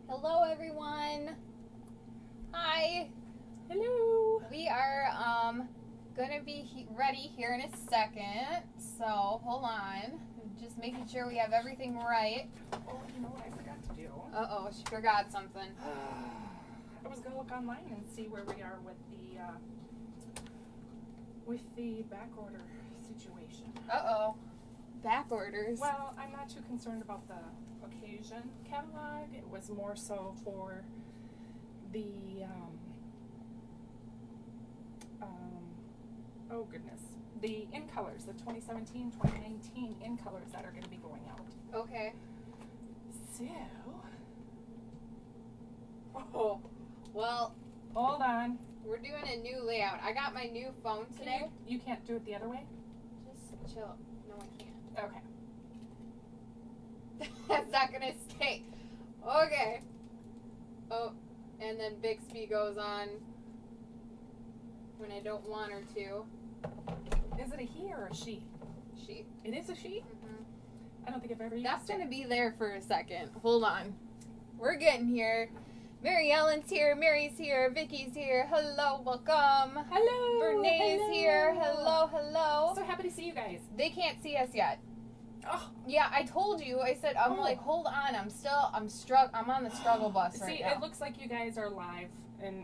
Hello, everyone. Hi. Hello. We are gonna be ready here in a second. So hold on. Just making sure we have everything right. Oh, you know what I forgot to do? Uh-oh, she forgot something. I was gonna look online and see where we are with the back order situation. Uh-oh. Back orders. Well, I'm not too concerned about the occasion catalog. It was more so for the oh goodness, the in colors, the 2017, 2019 in colors that are going to be going out. Okay. So, Oh, well, hold on. we're doing a new layout. I got my new phone today. You can't do it the other way? Just chill. No, I can't. Okay. That's not gonna stay. Okay. Oh, and then Bixby goes on when I don't want her to. Is it a he or a she? She. It is a she? Mm-hmm. I don't think I've ever used That's it. gonna be there for a second. Hold on. We're getting here. Mary Ellen's here. Mary's here. Vicky's here. Hello, welcome. Hello. Bernays hello. here. Hello, hello. So happy to see you guys. They can't see us yet. Oh, Yeah, I told you. I said I'm Oh. like, hold on. I'm on the struggle bus right see, now. it looks like you guys are live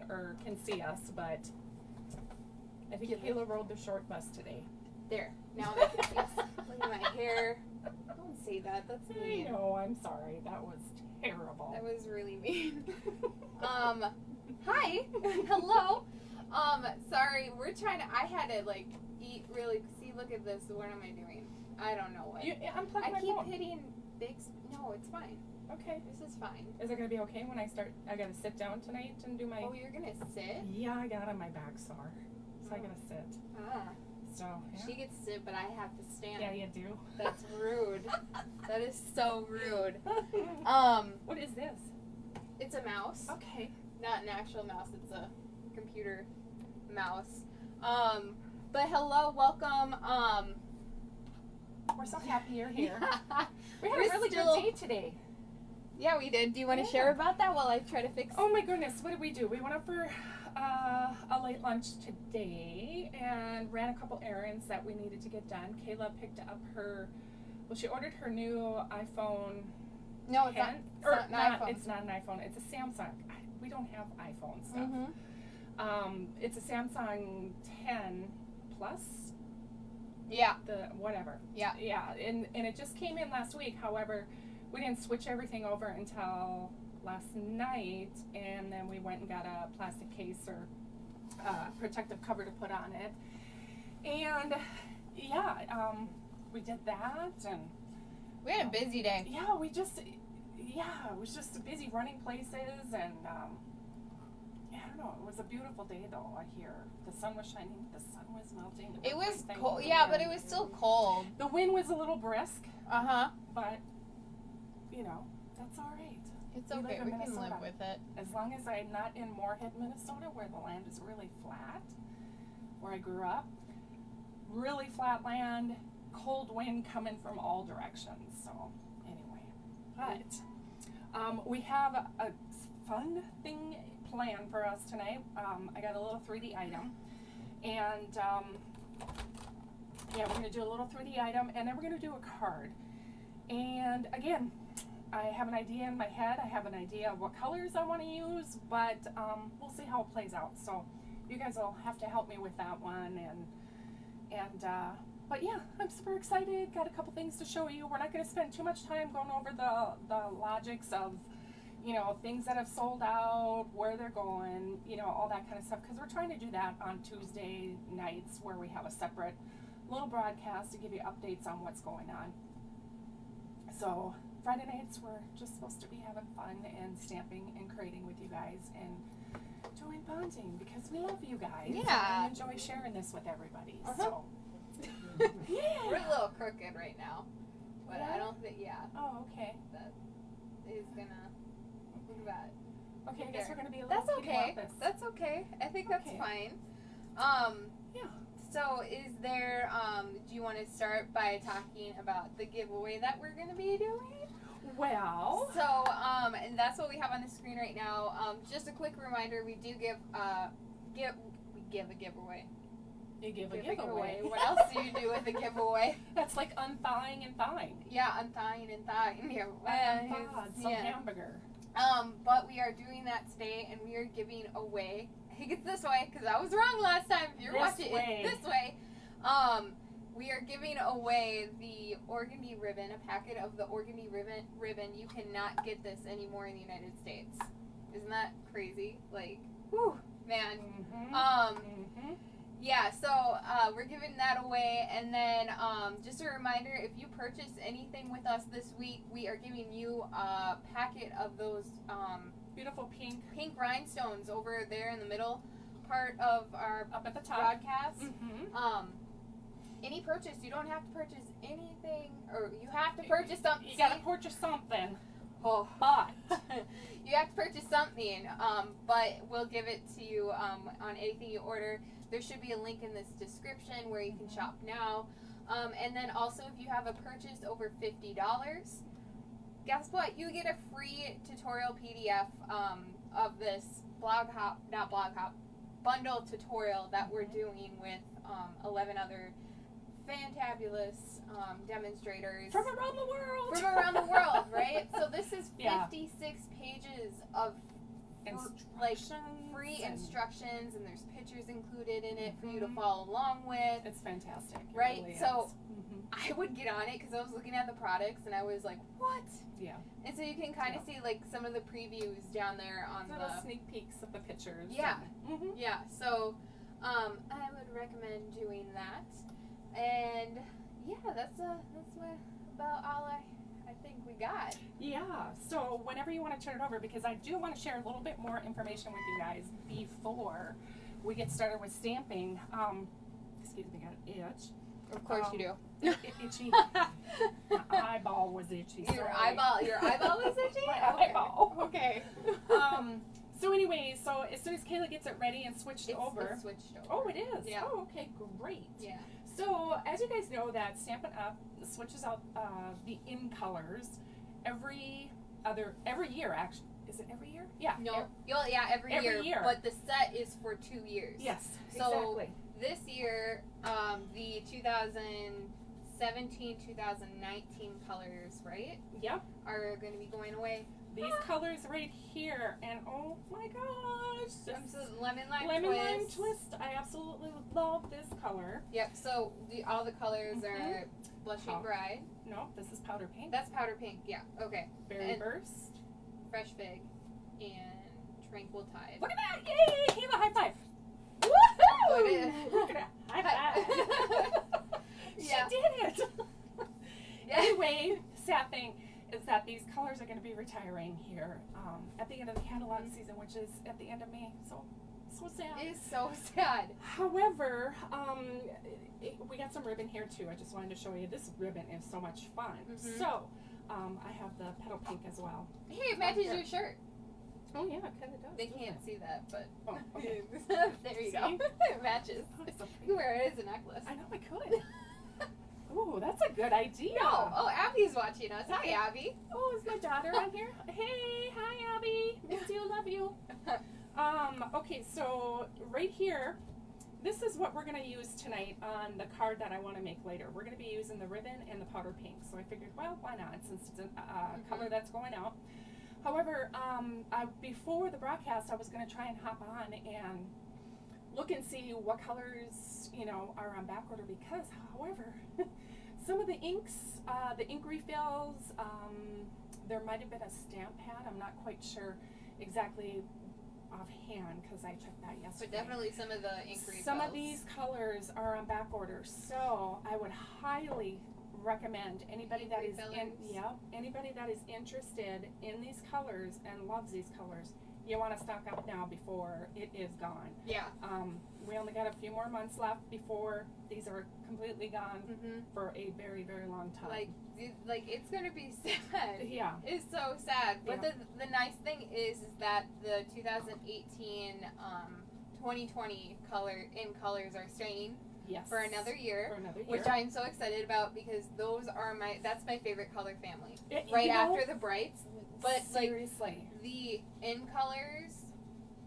or can see us, but I think Kayla rode the short bus today. There. Now they can see us. Look at my hair. Don't say that. That's I mean. know. I'm sorry. That was terrible. That was really mean. Hi. Hello. Sorry. We're trying to. I had to like eat really. See, look at this. What am I doing? I don't know what. Unplug I my keep phone. hitting big. No, it's fine. Okay. This is fine. Is it gonna be okay when I start? I gotta sit down tonight and do my. Oh, you're gonna sit? Yeah, I got on my back sore, so I gotta sit. Ah. So yeah. She gets to sit, but I have to stand. Yeah, you do. That's rude. That is so rude. What is this? It's a mouse. Okay. Not an actual mouse. It's a computer mouse. But hello, welcome. We're so happy you're here. We had We're a really still- good day today. Yeah, we did. Do you want to Yeah. share about that while I try to fix? Oh my goodness, what did we do? We went up for a late lunch today and ran a couple errands that we needed to get done. Kayla picked up she ordered her new iPhone. No, it's 10, not. It's not an iPhone. It's not an iPhone. It's a Samsung. We don't have iPhone stuff. Mm-hmm. It's a Samsung 10 Plus. Yeah. The whatever. Yeah. Yeah, and it just came in last week. However, we didn't switch everything over until last night, and then we went and got a plastic case or protective cover to put on it. And yeah, we did that, and We had a busy day. yeah, it was just busy running places, and yeah, I don't know. It was a beautiful day, though. I hear the sun was shining, the sun was melting. It was everything cold. was Yeah, but in. it was still cold. The wind was a little brisk, Uh-huh. but you know, that's all right. It's We live okay. in We can Minnesota. live with it. As long as I'm not in Moorhead, Minnesota, where the land is really flat, where I grew up, really flat land, cold wind coming from all directions. So anyway, but we have a fun thing planned for us tonight. I got a little 3D item, and yeah, we're gonna do a little 3D item, and then we're gonna do a card. And again, I have an idea in my head. I have an idea of what colors I want to use, but we'll see how it plays out. So you guys will have to help me with that one. But yeah, I'm super excited. Got a couple things to show you. We're not going to spend too much time going over the logics of, you know, things that have sold out, where they're going, you know, all that kind of stuff. Because we're trying to do that on Tuesday nights where we have a separate little broadcast to give you updates on what's going on. So Friday nights we're just supposed to be having fun and stamping and creating with you guys and doing bonding because we love you guys. Yeah. And we enjoy sharing this with everybody. Uh-huh. So yeah. We're a little crooked right now. But Yeah? I don't think, Oh, okay. that is gonna, look at that. Okay, I guess we're gonna be a little That's kitty okay. wampus. That's okay. I think that's Okay. fine. Yeah. So is there, do you want to start by talking about the giveaway that we're going to be doing? Well. So, and that's what we have on the screen right now. Just a quick reminder, we do give a giveaway. You give a giveaway. What else do you do with a giveaway? That's like unthawing and thawing. Yeah, unthawing and thawing. Yeah, Unthawed, some hamburger. But we are doing that today, and we are giving away. I think it's this way because I was wrong last time. If you're watching it this way, we are giving away the organdy ribbon, a packet of the organdy ribbon. You cannot get this anymore in the United States. Isn't that crazy? Like, whew, man. Yeah, so we're giving that away, and then just a reminder, if you purchase anything with us this week, we are giving you a packet of those beautiful pink rhinestones over there in the middle part of our up at the top broadcast. Any purchase, you don't have to purchase anything, or you have to purchase something. You gotta purchase something. Oh, but you have to purchase something, but we'll give it to you on anything you order. There should be a link in this description where you can shop now. And then also, if you have a purchase over $50, guess what? You get a free tutorial PDF of this bundle tutorial that we're doing with 11 other fantabulous demonstrators from around the world. Right? So this is 56 pages of free instructions, and there's pictures included in it for you to follow along with. It's fantastic. It right? really So I would get on it because I was looking at the products and I was like, what? Yeah. And so you can kind of see like some of the previews down there on little sneak peeks of the pictures. Yeah. Yeah. So I would recommend doing that. And yeah, that's about all I think we got. Yeah, so whenever you want to turn it over, because I do want to share a little bit more information with you guys before we get started with stamping. Excuse me, got an itch. Of course you do. Itchy. My eyeball was itchy. Your eyeball was itchy? My eyeball. Okay. So anyway, so as soon as Kayla gets it ready and switched over. It's switched over. Oh, it is? Yeah. Oh, okay, great. Yeah. So, as you guys know, that Stampin' Up! Switches out the in colors every year, actually. Is it every year? Yeah. No. Every year. But the set is for 2 years. Yes, so exactly. This year, the 2017-2019 colors, right? Yep. Are going to be going away. These colors right here, and oh my gosh, this is lemon lime twist. I absolutely love this color. Yep. So all the colors are blushing bride. No, this is powder pink. That's powder pink. Yeah. Okay. Berry burst, fresh fig, and tranquil tide. Look at that! Yay! Give a high five. Woohoo! Look at that! High five. She did it. Anyway, sad thing is that these colors are going to be retiring here at the end of the catalog season, which is at the end of May. So sad. It is so sad. However, we got some ribbon here too. I just wanted to show you. This ribbon is so much fun. So I have the petal pink as well. Hey, it matches your shirt. Oh yeah, it kind of does. They can't see that, but okay. There you go. It matches. So you can wear it as a necklace. I know I could. Ooh, that's a good idea. No. Oh, Abby's watching us. Hi, Abby. Oh, is my daughter on here? Hey, hi, Abby. Miss you, love you. Okay, so right here, this is what we're going to use tonight on the card that I want to make later. We're going to be using the ribbon and the powder pink. So I figured, well, why not, since it's a color that's going out. However, before the broadcast, I was going to try and hop on and look and see what colors, are on back order because, however, some of the inks, the ink refills, there might have been a stamp pad. I'm not quite sure exactly offhand because I checked that yesterday. But definitely some of the ink refills. Some of these colors are on back order, so I would highly recommend anybody that is anybody that is interested in these colors and loves these colors. You want to stock up now before it is gone. Yeah. We only got a few more months left before these are completely gone for a very, very long time. Like it's gonna be sad. Yeah. It's so sad. But the nice thing is that the 2018 2020 colors are staying. Yes. For another year. For another year. Which I'm so excited about because that's my favorite color family. Right after the brights. But seriously. Like the in colors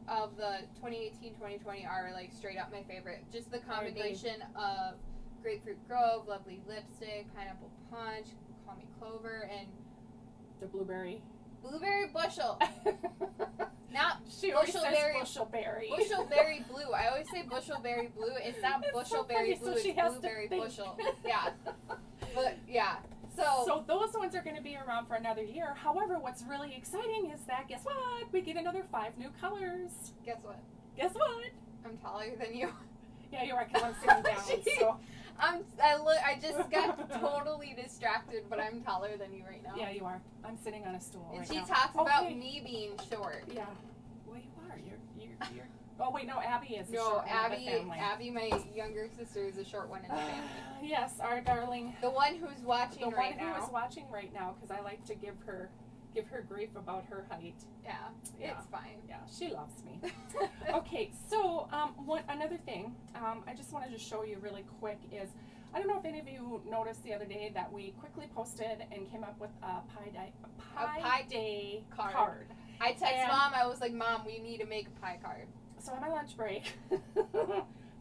of the 2018-2020 are like straight up my favorite. Just the combination of Grapefruit Grove, Lovely Lipstick, Pineapple Punch, Call Me Clover, and the Blueberry Bushel. Not she Bushelberry. Bushelberry. Bushelberry Blue. I always say Bushelberry Blue. It's not Bushelberry Blue. So it's Blueberry Bushel. Yeah. But yeah. So those ones are going to be around for another year. However, what's really exciting is that guess what? We get another 5 new colors. Guess what? Guess what? I'm taller than you. Yeah, you're right. Because I'm sitting down. So I just got totally distracted, but I'm taller than you right now. Yeah, you are. I'm sitting on a stool and right she now. talks about me being short. Yeah. Well, you are. You're. Oh wait, no. Abby is. No, Abby, my younger sister, is the short one in the family. Yes, our darling. The one who's watching right now. The one who is watching right now, because I like to give her grief about her height. Yeah, it's fine. Yeah, she loves me. Okay, so another thing I just wanted to show you really quick is, I don't know if any of you noticed the other day that we quickly posted and came up with a Pi Day card. I texted Mom, I was like, Mom, we need to make a pie card. So on my lunch break,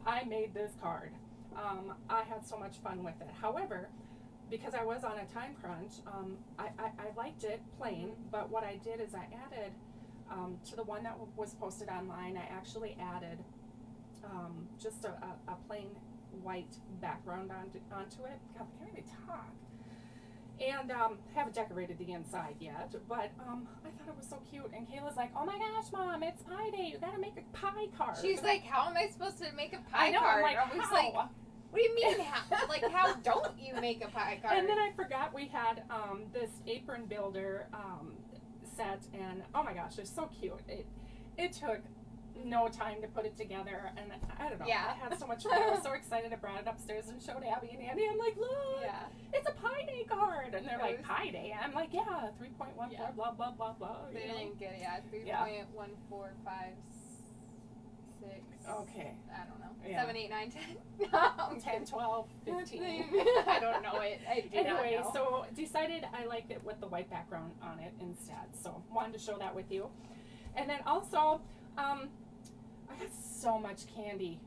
I made this card. I had so much fun with it. However, because I was on a time crunch, I liked it plain, but what I did is I added, to the one that was posted online, I actually added just a plain white background onto it. God, I can't even talk. And haven't decorated the inside yet, but I thought it was so cute. And Kayla's like, "Oh my gosh, Mom, it's Pie Day. You gotta make a pie card." She's like, "How am I supposed to make a pie I know, card?" I'm like, I was how? like, "What do you mean? How don't you make a pie card?" And then I forgot we had this apron builder set, and oh my gosh, it's so cute. It took no time to put it together, and I don't know. Yeah. I had so much fun. I was so excited. I brought it upstairs and showed Abby and Andy. I'm like, look, it's a Pie Day card, and they're like, Pie Day. I'm like, yeah, 3.14, blah blah blah blah. They didn't get it. 3.1456. Okay. I don't know. Yeah. 7, 8, 9, 10. 10, 12, 15. I don't know it. Anyway, so decided I liked it with the white background on it instead. So wanted to show that with you. And then also, I got so much candy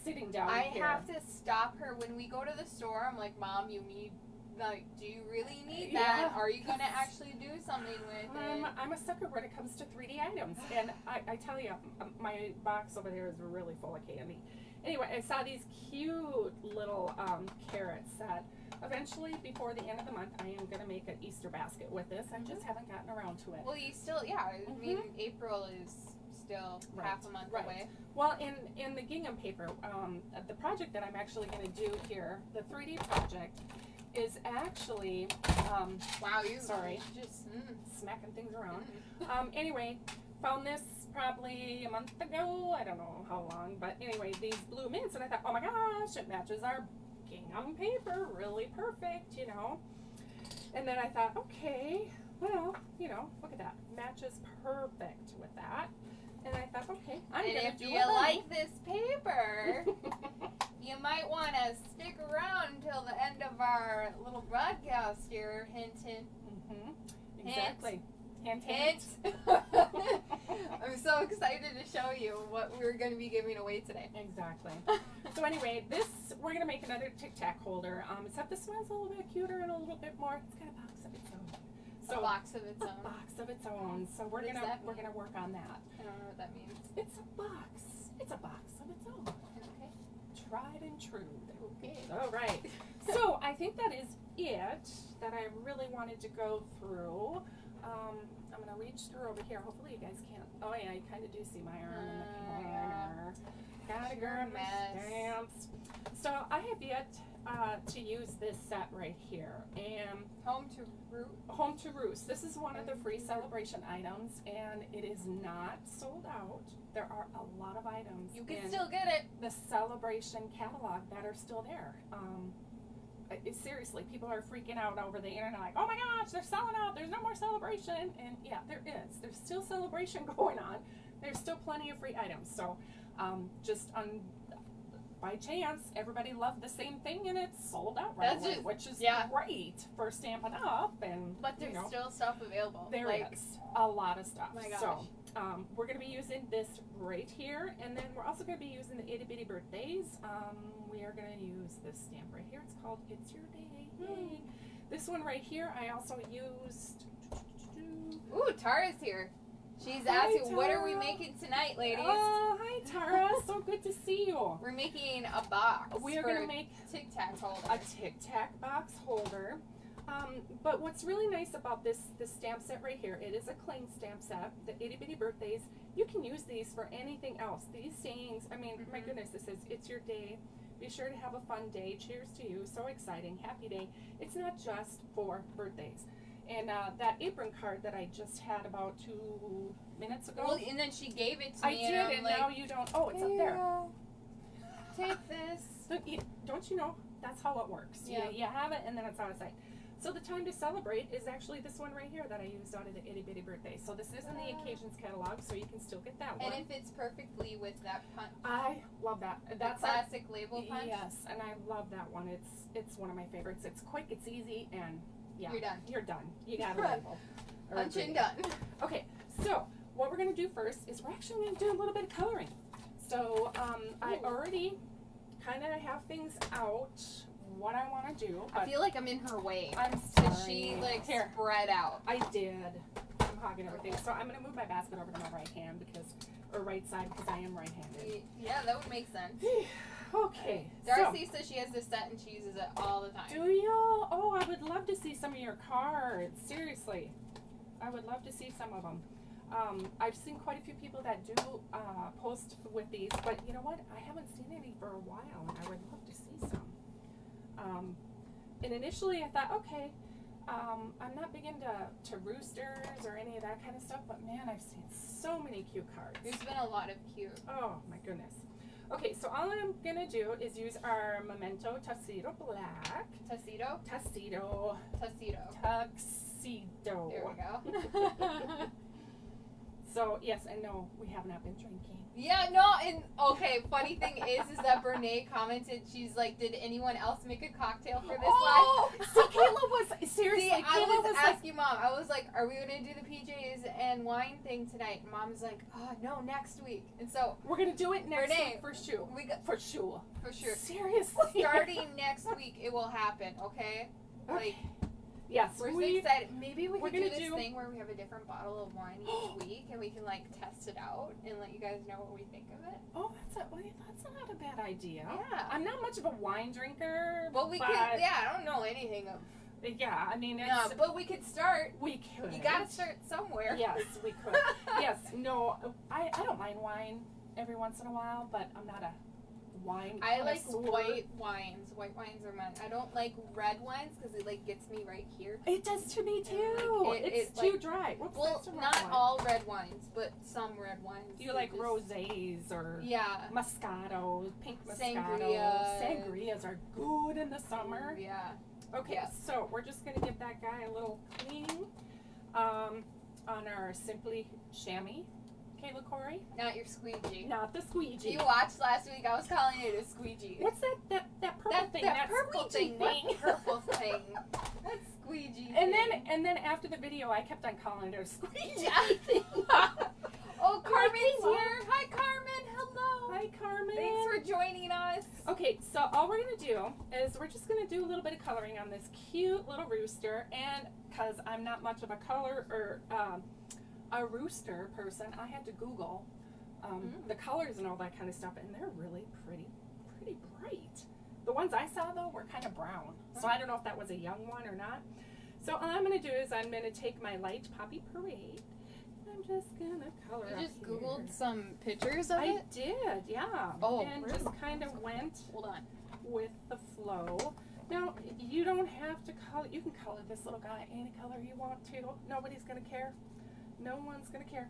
sitting down here. I have to stop her when we go to the store. I'm like, Mom, you need, like, do you really need that? Are you going to actually do something with it? I'm a sucker when it comes to 3D items. And I tell you, my box over there is really full of candy. Anyway, I saw these cute little carrots that eventually, before the end of the month, I am going to make an Easter basket with this. I just haven't gotten around to it. Well, you still, I mean, April is still half a month away. Well, in the gingham paper, the project that I'm actually going to do here, the 3D project, is actually, wow, you sorry, just smacking things around. Anyway, found this probably a month ago. I don't know how long, but anyway, these blue mints, and I thought, oh my gosh, it matches our gingham paper really perfect, you know. And then I thought, okay, well, you know, look at that, matches perfect with that. And I thought, okay, I'm going to do it. If you like this paper, you might want to stick around until the end of our little broadcast here. Hint, hint. Exactly. Hint, hint. I'm so excited to show you what we're going to be giving away today. Exactly. So anyway, we're going to make another Tic Tac holder. Except this one's a little bit cuter and a little bit more. It's got a box of its own. So, a box of its own. A box of its own. So we're gonna work on that. I don't know what that means. It's a box. It's a box of its own. Okay. Tried and true. Okay. All right. So I think that is it that I really wanted to go through. I'm gonna reach through over here. Hopefully you guys can't. Oh yeah, you kind of do see my arm in the corner. Gotta grab my stamps. So I have yet to use this set right here, and Home to Roost. This is one of the free celebration items, and it is not sold out. There are a lot of items. You can still get it. The celebration catalog that are still there. Seriously, people are freaking out over the internet, like, oh my gosh, they're selling out. There's no more celebration, and yeah, there is. There's still celebration going on. There's still plenty of free items. So, just by chance, everybody loved the same thing and it's sold out right away, which is great for Stampin' Up. And but there's still stuff available. There is a lot of stuff. Oh my gosh. So we're going to be using this right here, and then we're also going to be using the Itty Bitty Birthdays. We are going to use this stamp right here. It's called It's Your Day. Yay. This one right here I also used. Ooh, Tara's here. She's asking, what are we making tonight, ladies? Oh, hi, Tara. So good to see you. We're making a box. We are going to make Tic Tac holder. A Tic Tac box holder. But what's really nice about this stamp set right here, it is a cling stamp set, the Itty Bitty Birthdays. You can use these for anything else. These sayings, I mean, my goodness, it says, it's your day. Be sure to have a fun day. Cheers to you. So exciting. Happy day. It's not just for birthdays. And that apron card that I just had about 2 minutes ago. Well, and then she gave it to me. I did, and now you don't. Oh, it's up there. Take this. Don't you know? That's how it works. Yeah. You have it, and then it's out of sight. So the time to celebrate is actually this one right here that I used out of the Itty Bitty Birthday. So this is in the occasions catalog, so you can still get that one. And it fits perfectly with that punch. I love that. That's the classic label punch. Yes, and I love that one. It's one of my favorites. It's quick, it's easy, and yeah, you're done. You're done. You got a label. Punch and done. Okay, so what we're going to do first is we're actually going to do a little bit of coloring. So I already kind of have things out, what I want to do. But I feel like I'm in her way. I'm sorry. She spread out. I did. I'm hogging everything. So I'm going to move my basket over to my right hand or right side because I am right-handed. Yeah, that would make sense. Okay. Darcy says she has this set and she uses it all the time. Do you? Oh, I would love to see some of your cards. Seriously. I would love to see some of them. I've seen quite a few people that do post with these, but you know what? I haven't seen any for a while, and I would love to see some. And initially I thought, okay, I'm not big into roosters or any of that kind of stuff, but man, I've seen so many cute cards. There's been a lot of cute. Oh my goodness. Okay, so all I'm gonna do is use our Memento Tuxedo Black. Tuxedo? Tuxedo. Tuxedo. Tuxedo. There we go. So yes, and no, we have not been drinking. Yeah, no, and okay, funny thing is that Brene commented, she's like, did anyone else make a cocktail for this live? See, Kayla was, seriously, See, I Kayla was asking Mom, I was like, are we going to do the PJs and wine thing tonight? And Mom's like, oh, no, next week. And so, we're going to do it next week for sure. For sure. For sure. Seriously. Starting next week, it will happen, okay? Like, yes, we're excited. Maybe we could do this thing where we have a different bottle of wine each week, and we can like test it out and let you guys know what we think of it. Oh, that's not a bad idea. Yeah, I'm not much of a wine drinker. But we could. Yeah, I don't know anything of. Yeah, I mean, no, but we could start. We could. You gotta start somewhere. Yes, we could. Yes, no, I don't mind wine every once in a while, but I'm not a wine. I like white wines. White wines are mine. I don't like red wines because it like gets me right here. It does to me too. It's too dry. Well, not all red wines, but some red wines. You like rosés or Moscato, pink Moscato. Sangrias are good in the summer. Yeah. Okay, so we're just gonna give that guy a little cleaning on our Simply Chamois. Kayla Corey? Not your squeegee. Not the squeegee. You watched last week. I was calling it a squeegee. What's that purple thing? That purple thing. What purple thing? That's squeegee. And then after the video, I kept on calling it a squeegee. Oh, Carmen's here. Hi, Carmen. Hello. Hi, Carmen. Thanks for joining us. Okay, so all we're gonna do is we're just gonna do a little bit of coloring on this cute little rooster, and because I'm not much of a color or a rooster person, I had to Google the colors and all that kind of stuff, and they're really pretty bright. The ones I saw though were kind of brown, so I don't know if that was a young one or not. So all I'm going to do is I'm going to take my light Poppy Parade. I'm just going to color. You just Googled some pictures of it? I did, yeah. Oh, and really? just kind of went with the flow. Now, you don't have to color. You can color this little guy any color you want to. Nobody's going to care. No one's going to care.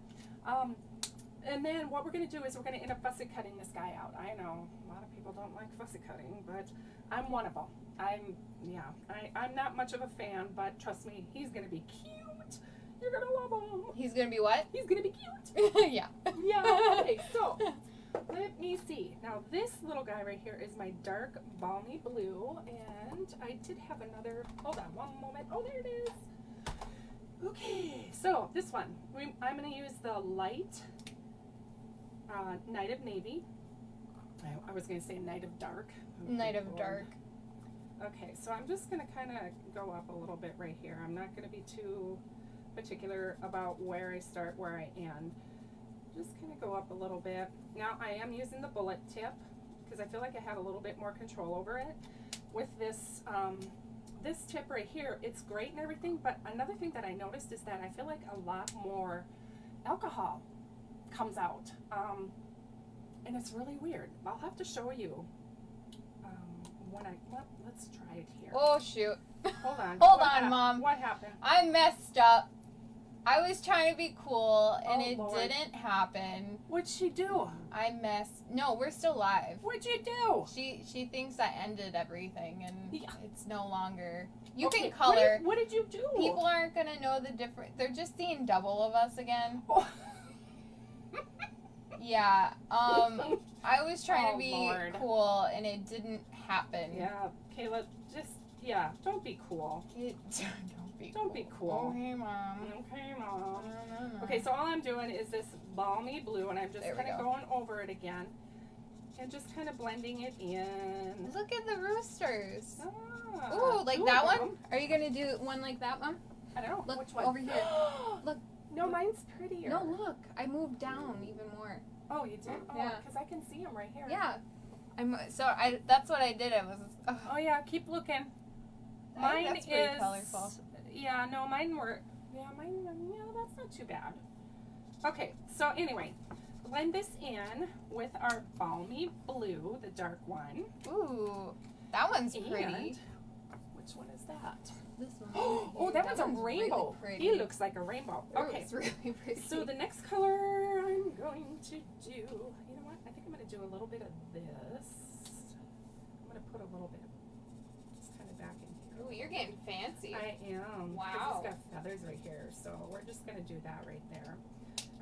And then what we're going to do is we're going to end up fussy cutting this guy out. I know a lot of people don't like fussy cutting, but I'm one of them. I'm not much of a fan, but trust me, he's going to be cute. You're going to love him. He's going to be what? He's going to be cute. Yeah. Yeah. Okay, so let me see. Now Now this little guy right here is my dark balmy blue, and I did have another, hold on one moment. Oh, there it is. Okay, so this one, I'm going to use the light Night of Navy. I was going to say Night of Dark. Night of Dark. Okay, so I'm just going to kind of go up a little bit right here. I'm not going to be too particular about where I start, where I end. Just kind of go up a little bit. Now I am using the bullet tip because I feel like I have a little bit more control over it. With this this tip right here, it's great and everything, but another thing that I noticed is that I feel like a lot more alcohol comes out, and it's really weird. I'll have to show you let's try it here. Oh shoot. Hold on. Hold on, Mom. What happened? I messed up. I was trying to be cool, and it Lord. didn't happen. What'd she do? No, we're still live. What'd you do? She thinks I ended everything, and Yeah. it's no longer. You Okay, can color. What did you do? People aren't gonna know the difference. They're just seeing double of us again. Oh. Yeah. I was trying to be Lord. cool, and it didn't happen. Yeah, Kayla, don't be cool. Don't be cool. Okay, Mom. Okay, Mom. No. Okay, so all I'm doing is this balmy blue, and I'm just There we kind of go. going over it again, and just kind of blending it in. Look at the roosters. Ah, Ooh, like two that of one? them. Are you gonna do one like that, Mom? I don't know. Look Which one? over here. Look. No, mine's prettier. No, look. I moved down even more. Oh, you did? Oh, Yeah. because I can see them right here. Yeah. That's what I did. I was. Oh yeah, keep looking. I Mine think that's pretty is colorful. Yeah, no, mine were. Yeah, mine. Yeah, that's not too bad. Okay, so anyway, blend this in with our balmy blue, the dark one. Ooh, that one's pretty. And which one is that? This one. Oh, that one's a rainbow. Really pretty. He looks like a rainbow. Okay, It's really pretty. so the next color I'm going to do. You know what? I think I'm going to do a little bit of this. I'm going to put a little bit just kind of back in here. Ooh, you're getting fancy. I am. Wow. Because it's got feathers right here, so we're just going to do that right there.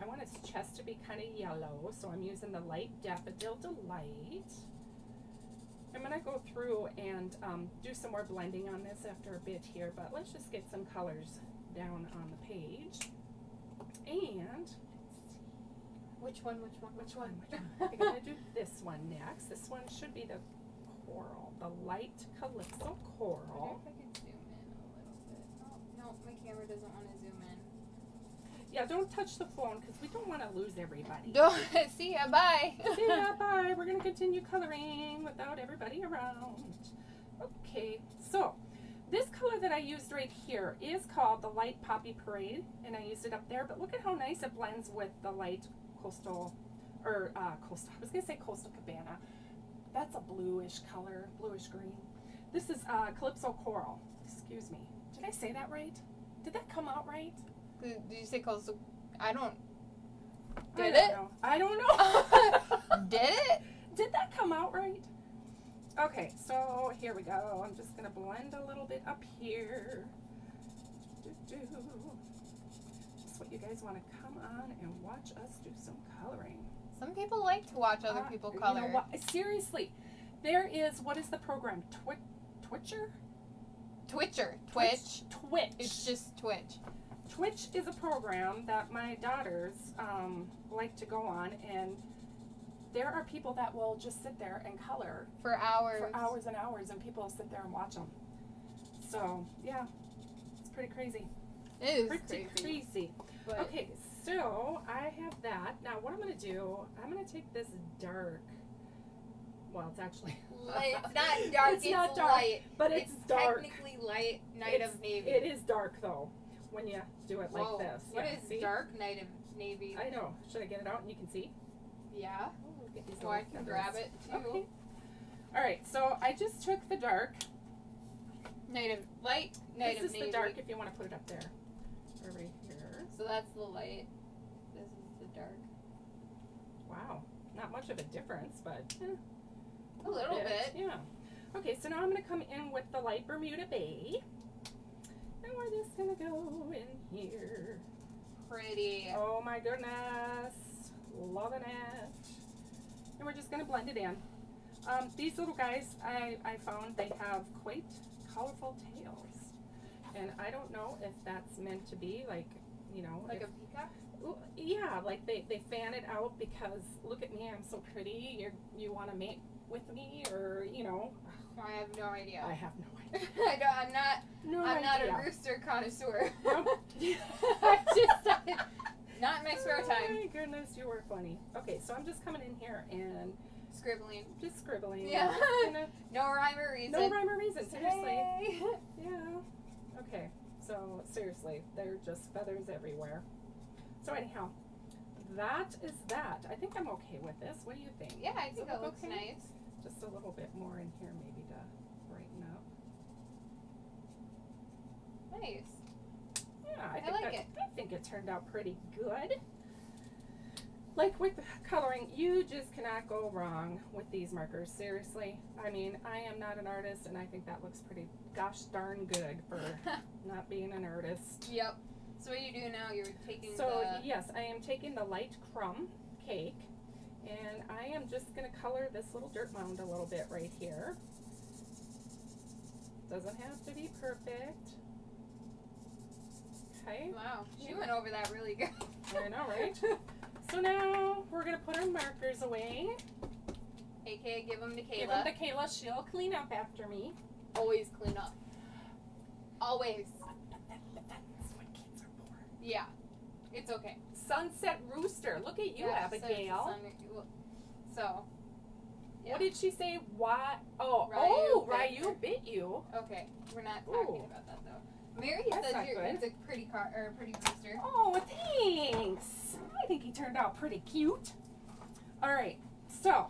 I want his chest to be kind of yellow, so I'm using the light Daffodil Delight. I'm going to go through and do some more blending on this after a bit here, but let's just get some colors down on the page. And Which one? I'm going to do this one next. This one should be the coral, the light Calypso I Coral. wonder if I could zoom in a little bit. Oh, no, my camera doesn't want to zoom in. Yeah, don't touch the phone because we don't want to lose everybody. Don't. See ya. Bye. See ya, bye. We're going to continue coloring without everybody around. Okay, so this color that I used right here is called the Light Poppy Parade, and I used it up there, but look at how nice it blends with the light coastal, I was going to say Coastal Cabana. That's a bluish color, bluish green. This is Calypso Coral. Excuse me. Did I say that right? Did that come out right? Did you say coastal? I don't. I Did don't it? know. I don't know. Did it? Did that come out right? Okay, so here we go. I'm just going to blend a little bit up here. Just what you guys want to come on and watch us do some coloring. Some people like to watch other people color. You know what? Seriously, there is, what is the program? Twitcher? Twitch. Twitch. It's just Twitch. Twitch is a program that my daughters like to go on, and there are people that will just sit there and color For hours. and hours, and people will sit there and watch them. So, yeah, it's pretty crazy. It is Pretty crazy. But Okay, so I have that. Now, what I'm going to do, I'm going to take this dark, well, it's actually... It's not dark, it's not dark, light. but it's dark. Technically light Night of Navy. It is dark, though, when you do it like Whoa. this. What Yeah, is see? dark Night of Navy? I know. Should I get it out and you can see? Yeah. Oh, get these So I little can feathers. grab it too. Okay. All right, so I just took the dark. Light Night This of is Navy. the dark if you want to put it up there. Or right here. So that's the light. This is the dark. Wow. Not much of a difference, but A little bit. Yeah. Okay, so now I'm going to come in with the light Bermuda Bay. And we're just going to go in here. Pretty. Oh my goodness. Loving it. we're just going to blend it in. These little guys, I found they have quite colorful tails. And I don't know if that's meant to be like, you know. Like a peacock? Yeah, like they fan it out because look at me, I'm so pretty. You want to mate with me, or you know. I have no idea. I have no idea. I'm not a rooster connoisseur. Nope. Not in my spare time. Oh my goodness, you were funny. Okay, so I'm just coming in here and scribbling. Just scribbling. Yeah. No rhyme or reason. No rhyme or reason. Seriously. Hey. Yeah. Okay. So seriously, they're just feathers everywhere. So anyhow, that is that. I think I'm okay with this. What do you think? Yeah, I think that looks nice. Just a little bit more in here maybe to brighten up. Nice. Yeah, I like it. I think it turned out pretty good. Like with coloring, you just cannot go wrong with these markers. Seriously. I mean, I am not an artist, and I think that looks pretty gosh darn good for not being an artist. Yep. So what you do now, you're taking yes, I am taking the light crumb cake, and I am just going to color this little dirt mound a little bit right here. Doesn't have to be perfect. Okay. Wow, she went over that really good. I know, right? So now we're going to put our markers away. AKA give them to Kayla. Give them to Kayla. She'll clean up after me. Always clean up. Always. That's what kids are for. Yeah. It's okay. Sunset Rooster. Look at you, Abigail. So. Yeah. What did she say? Why? Oh, Ryu bit you. Okay, we're not talking about that though. Mary says it's a pretty rooster. Oh, thanks. I think he turned out pretty cute. All right, so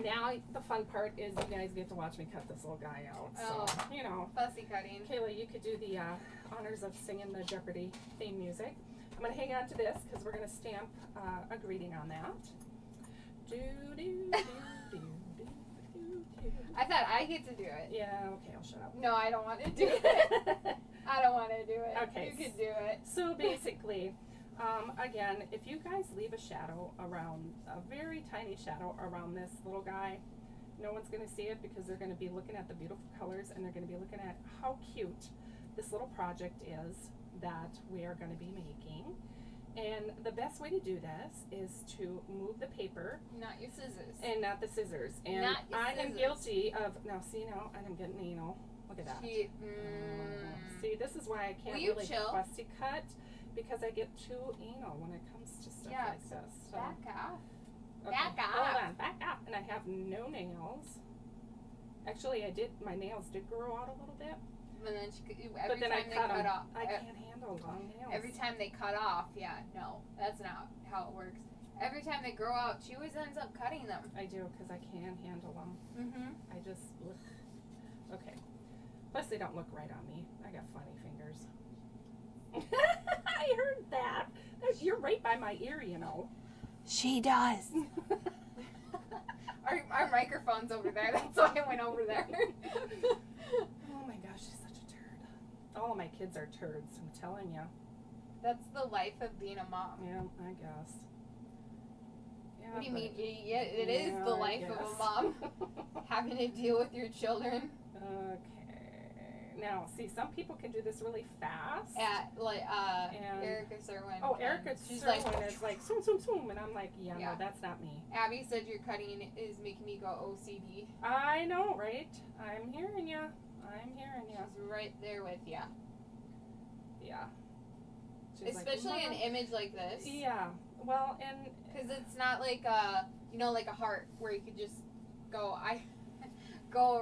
now the fun part is you guys get to watch me cut this little guy out. So, you know. Fussy cutting. Kayla, you could do the honors of singing the Jeopardy theme music. I'm going to hang on to this because we're going to stamp a greeting on that. I thought I get to do it. Yeah, okay, I'll shut up. No, I don't want to do it. I don't want to do it. Okay. You can do it. So basically, again, if you guys leave a shadow around, a very tiny shadow around this little guy, no one's going to see it because they're going to be looking at the beautiful colors and they're going to be looking at how cute this little project is that we are going to be making. And the best way to do this is to move the paper. Not your scissors. And not the scissors. And I am guilty of, now see now, I'm getting anal. Look at that. See, this is why I can't really fussy cut, because I get too anal when it comes to stuff like this. So. Back off. Okay, hold on, back up. And I have no nails. Actually, my nails did grow out a little bit. And then every time they cut off. I can't handle long nails. Every time they cut off, no, that's not how it works. Every time they grow out, she always ends up cutting them. I do, because I can handle them. I just, okay. Plus, they don't look right on me. I got funny fingers. I heard that. You're right by my ear, you know. She does. Our microphone's over there. That's why I went over there. Oh my gosh, she's such a turd. All of my kids are turds, I'm telling you. That's the life of being a mom. Yeah, I guess. Yeah, what do you mean? Yeah, it is the life of a mom. Having to deal with your children. Okay. Now, see, some people can do this really fast. Erica Serwin. Oh, Erica Serwin is like, zoom, zoom, zoom. And I'm like, no, that's not me. Abby said your cutting is making me go OCD. I know, right? I'm hearing ya. She's right there with ya. Yeah. She's especially an image like this. Yeah. Well, and because it's not like like a heart where you could just go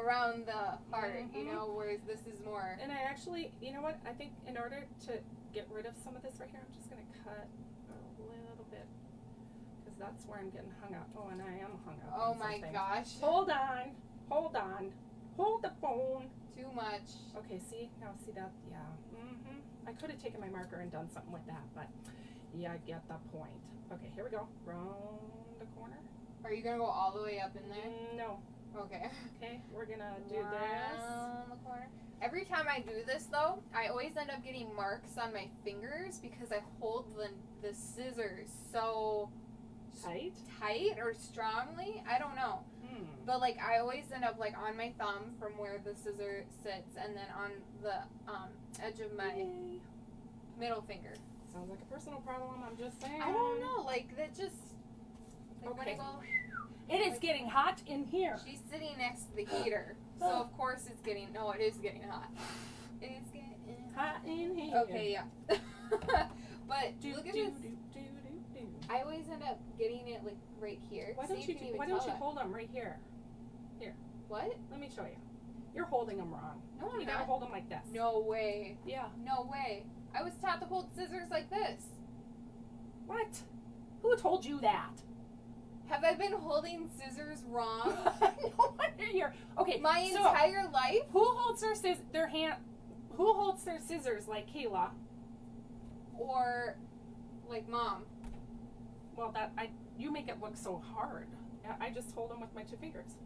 around the heart, whereas this is more. And I actually, you know what? I think in order to get rid of some of this right here, I'm just gonna cut a little bit because that's where I'm getting hung up. Oh, and I am hung up. Oh my gosh! Hold on. Hold the phone. Too much. Okay, see? Now see that? Yeah. I could have taken my marker and done something with that, but yeah, I get the point. Okay, here we go. Round the corner. Are you gonna go all the way up in there? No. Okay. Okay, we're gonna do Round the corner. Every time I do this though, I always end up getting marks on my fingers because I hold the scissors so tight or strongly. I don't know. But like I always end up like on my thumb from where the scissor sits, and then on the edge of my middle finger. Sounds like a personal problem. I'm just saying. I don't know. Like that just. Like Okay. when I go, it is getting hot in here. She's sitting next to the heater, so of course it's getting. No, it is getting hot. It is getting hot in here. Okay, yeah. But look at this. I always end up getting it like right here. Why don't you hold them right here? Here. What? Let me show you. You're holding them wrong. No, I'm you not. gotta hold them like this. No way. Yeah. No way. I was taught to hold scissors like this. What? Who told you that? Have I been holding scissors wrong? No wonder you're okay. My entire life. Who holds their hand? Who holds their scissors like Kayla? Or like Mom? Well, you make it look so hard. I just hold them with my 2 fingers.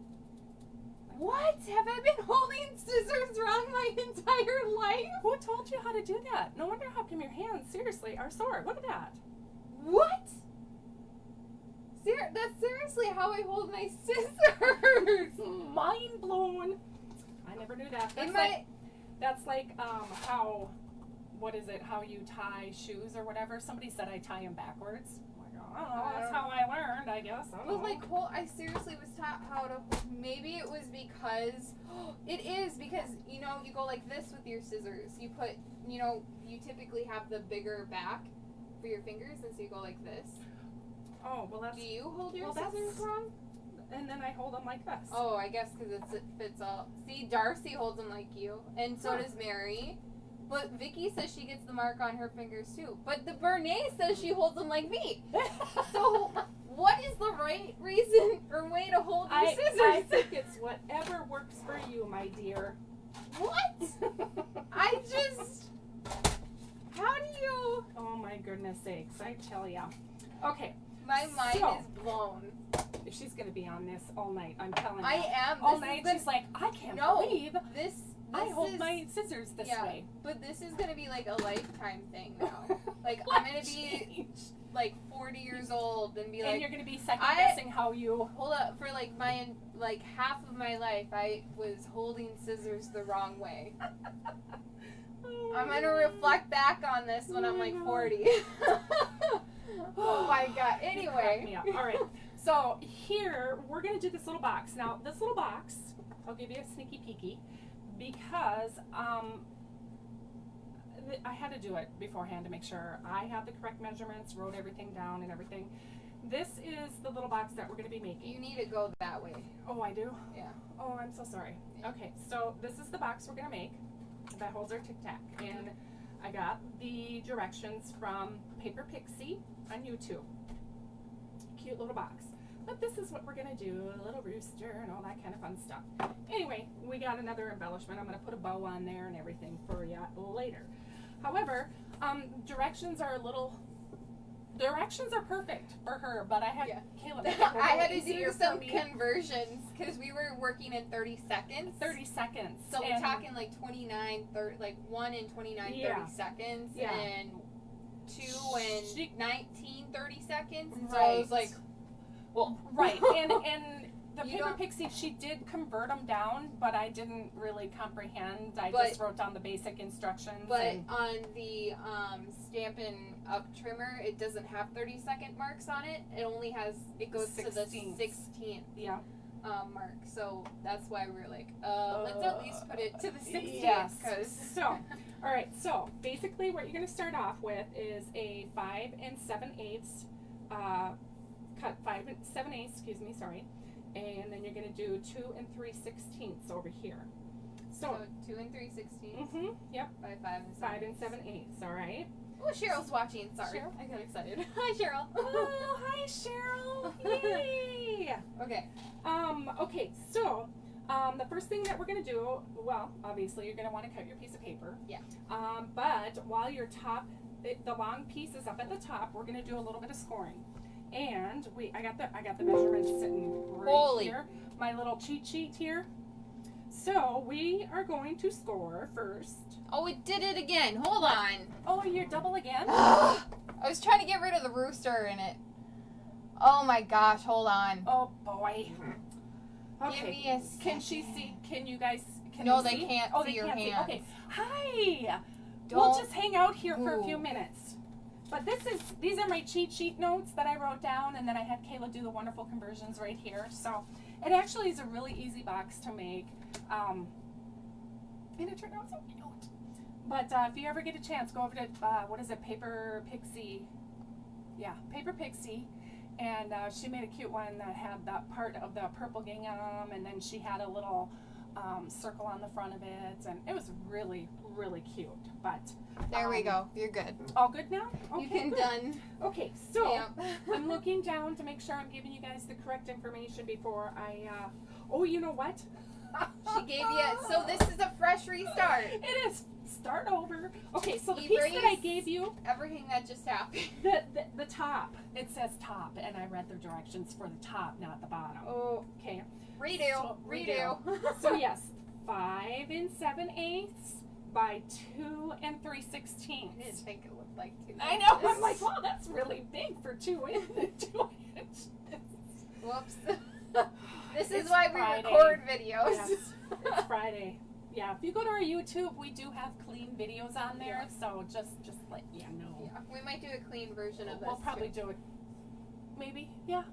What? Have I been holding scissors wrong my entire life? Who told you how to do that? No wonder how come your hands seriously are sore. Look at that. What? That's seriously how I hold my scissors. Mind blown. I never knew that. That's like how, what is it? How you tie shoes or whatever. Somebody said I tie them backwards. Oh, that's how I learned, I guess. I don't know. I seriously was taught how to. Maybe it was because it is because you go like this with your scissors. You put you typically have the bigger back for your fingers, and so you go like this. Oh well, that's. Do you hold your scissors wrong? And then I hold them like this. Oh, I guess because it fits all. See, Darcy holds them like you, and so does Mary. But Vicky says she gets the mark on her fingers too. But the Bernays says she holds them like me. So, what is the right reason or way to hold your scissors? I think it's whatever works for you, my dear. What? How do you? Oh my goodness sakes! I tell ya. Okay. My mind is blown. She's gonna be on this all night. I'm telling you. I am. All night. She's like, I can't believe this. I hold my scissors this way. But this is gonna be like a lifetime thing now. Like I'm gonna be like 40 years old and be like. And you're gonna be second guessing how you. Hold up, for like half of my life, I was holding scissors the wrong way. I'm gonna reflect back on this when I'm like 40. Oh my god. Anyway. All right. So here we're gonna do this little box. Now this little box, I'll give you a sneaky peeky. Because I had to do it beforehand to make sure I had the correct measurements, wrote everything down and everything. This is the little box that we're going to be making. You need to go that way. Oh, I do? Yeah. Oh, I'm so sorry. Yeah. Okay, so this is the box we're going to make that holds our Tic Tac. And I got the directions from Paper Pixie on YouTube. Cute little box. But this is what we're going to do, a little rooster and all that kind of fun stuff. Anyway, we got another embellishment. I'm going to put a bow on there and everything for you later. However, directions are perfect for her, but I had Caleb. I had to do some conversions because we were working in 30 seconds. 30 seconds. So we're talking like 29, 30, like 1 in 29, 30 seconds, and 2 in 19, 30 seconds. And so I was like, well, right, and the Paper Pixie, she did convert them down, but I didn't really comprehend. I just wrote down the basic instructions. But on the Stampin' Up trimmer, it doesn't have 30-second marks on it. It only has, it goes to the 16th mark. So that's why we were like, let's at least put it to the 16th. Yes. So, all right, so basically what you're going to start off with is a 5 7/8 cut 5 7/8, excuse me, sorry. And then you're going to do 2 3/16 over here. So 2 3/16. Mm-hmm. Yep. By 5 7/8. All right. Oh, Cheryl's watching. Sorry, Cheryl? I got excited. Hi, Cheryl. Oh, hi, Cheryl. Yay. Okay. Okay. So, the first thing that we're going to do, well, obviously you're going to want to cut your piece of paper. Yeah. But while your top, the long piece is up at the top, we're going to do a little bit of scoring. And I got the measurements sitting right here. My little cheat sheet here. So we are going to score first. Oh, it did it again. Hold on. Oh, you're double again? I was trying to get rid of the rooster in it. Oh my gosh, hold on. Oh boy. Okay. Give me a Can she see? Can you guys? Can No, they they see? can't Oh, see they your can't see. hands. Okay. Hi. Don't We'll just hang out here for a few move. minutes. But these are my cheat sheet notes that I wrote down, and then I had Kayla do the wonderful conversions right here. So it actually is a really easy box to make. And it turned out so cute. But if you ever get a chance, go over to what is it, Paper Pixie? Yeah, Paper Pixie. And she made a cute one that had that part of the purple gingham, and then she had a little circle on the front of it, and it was really, really cute. But there we go. You're good. all good now? Okay, You can good. done. Okay, so Yep. I'm looking down to make sure I'm giving you guys the correct information before I. Oh, you know what? She gave you. So this is a fresh restart. It is. Start over. Okay, so the piece Erase that I gave you, everything that just happened. the top, it says top, and I read the directions for the top, not the bottom. Oh, Okay. redo, So, redo. So yes, 5 7/8 by 2 3/16. I didn't think it looked like 2 I know. I'm inches. like, wow, that's really big for 2 inches. Whoops. This is It's why Friday. we record videos. Yes, it's Friday. Yeah, if you go to our YouTube, we do have clean videos on there, so just let you know. Yeah, we might do a clean version of this. We'll probably too. do it. Maybe, yeah.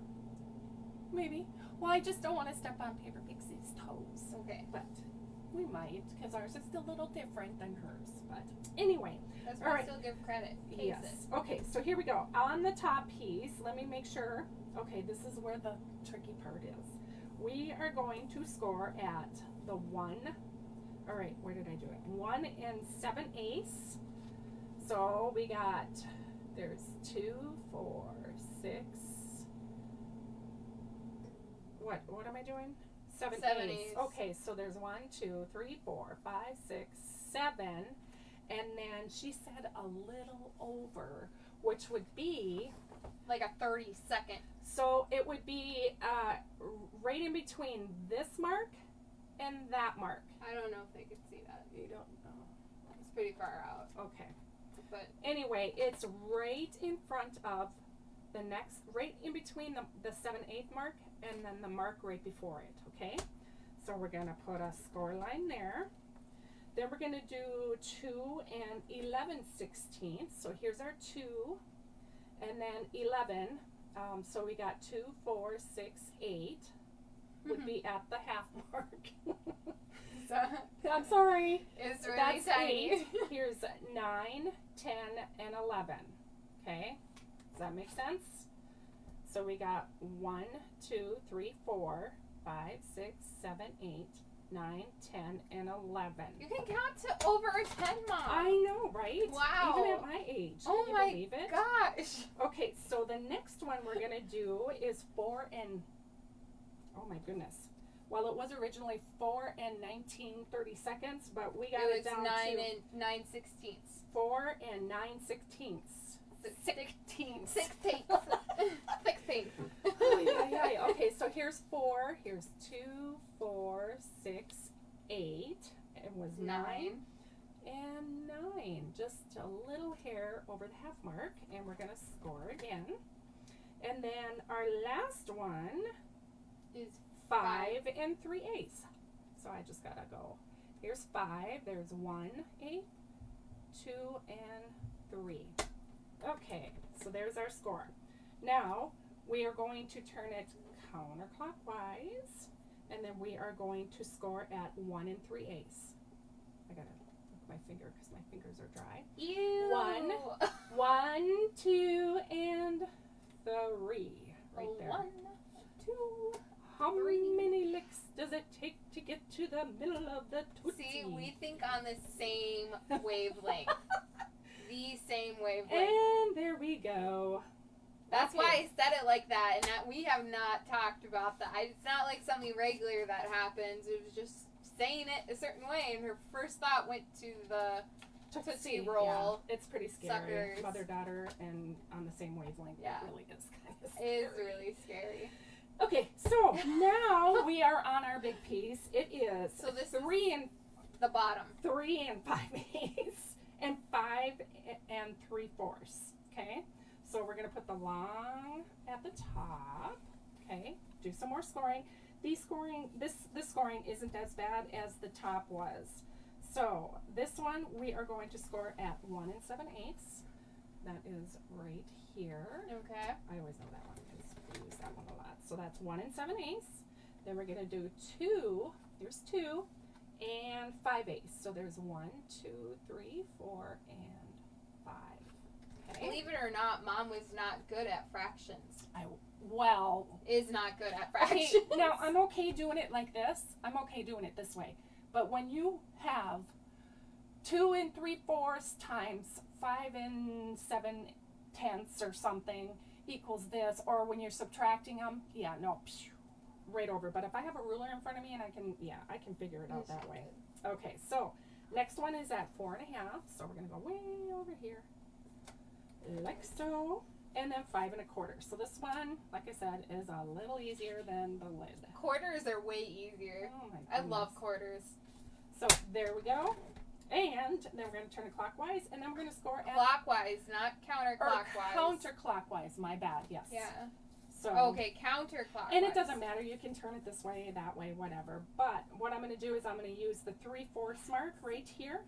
Maybe. Well, I just don't want to step on Paper Pixie's toes. Okay. But we might, because ours is a little different than hers. But anyway. That's All why I right. still give credit. Yes. Okay, so here we go. On the top piece, let me make sure. Okay, this is where the tricky part is. We are going to score at the 1. All right, where did I do it? 1 7/8. So we got, there's 2, 4, 6. What am I doing? 7 7 eighths. eighths. Okay, so there's 1, 2, 3, 4, 5, 6, 7. And then she said a little over, which would be, Like a 30-second. so it would be right in between this mark and that mark. I don't know if they could see that. You don't know. It's pretty far out. Okay. But Anyway, it's right in front of the next, right in between the 7/8 mark and then the mark right before it, okay? So we're going to put a score line there. Then we're going to do 2 11/16. So here's our 2 and then 11. So we got 2, 4, 6, 8 would be at the half mark. so, I'm sorry. it's really That's tiny. 8. Here's 9, 10, and 11. Okay? Does that make sense? So we got 1, 2, 3, 4, 5, 6, 7, 8, 9, 10, and 11. You can count to over 10, Mom. I know, right? Wow. Even at my age. Oh Can you my believe it? gosh. Okay, so the next one we're going to do is 4 and, oh my goodness. Well, it was originally 4 and 19/32, but we got it It was down 9 to and 9/16. 4 and 9/16. 16. 16. 16. Oh, yeah. Okay, so here's 4, here's 2, 4, 6, 8. It was 9 and 9. Just a little hair over the half mark, and we're going to score again. And then our last one Is 5 and 3/8. So I just got to go. Here's 5, there's 1 8, 2, and 3. Okay, so there's our score. Now, we are going to turn it counterclockwise, and then we are going to score at 1 3/8. I gotta look at my finger because my fingers are dry. Ew. 1, 2, and 3. Right there. 1, 2. How 3. many licks does it take to get to the middle of the tootsie? See, we think on the same wavelength. The same wavelength. And there we go. That's Okay. why I said it like that, and that we have not talked about that. It's not like something regular that happens. It was just saying it a certain way, and her first thought went to the Tootsie Roll. Yeah, it's pretty scary. Suckers. Mother, daughter, and on the same wavelength. Yeah. It really is kind of It scary. is really scary. Okay, so now we are on our big piece. It is So this 3 and The bottom. 3 and 5/8 and 5 and 3/4. Okay, So we're going to put the long at the top. Okay, do some more scoring. This scoring isn't as bad as the top was. So this one we are going to score at 1 7/8. That is right here. Okay. I always know that one because we use that one a lot. So that's 1 7/8. Then we're going to do 2. Here's 2 and 5/8. So there's 1, 2, 3, 4, and 5. Okay. Believe it or not, Mom was not good at fractions. Is not good at fractions. Okay, now I'm okay doing it like this. I'm okay doing it this way. But when you have 2 3/4 times 5 7/10 or something equals this, or when you're subtracting them, yeah, no, right over. But if I have a ruler in front of me and I can figure it out that way. Okay, so next one is at 4 1/2. So we're gonna go way over here, like so. And then 5 1/4. So this one, like I said, is a little easier than the lid. Quarters are way easier. Oh my goodness. I love quarters. So there we go. And then we're going to turn it clockwise, and then we're going to score at clockwise, not counterclockwise. Counterclockwise. My bad. Yes. Yeah. So okay, counterclockwise. And it doesn't matter. You can turn it this way, that way, whatever. But what I'm going to do is I'm going to use the 3/4 mark right here.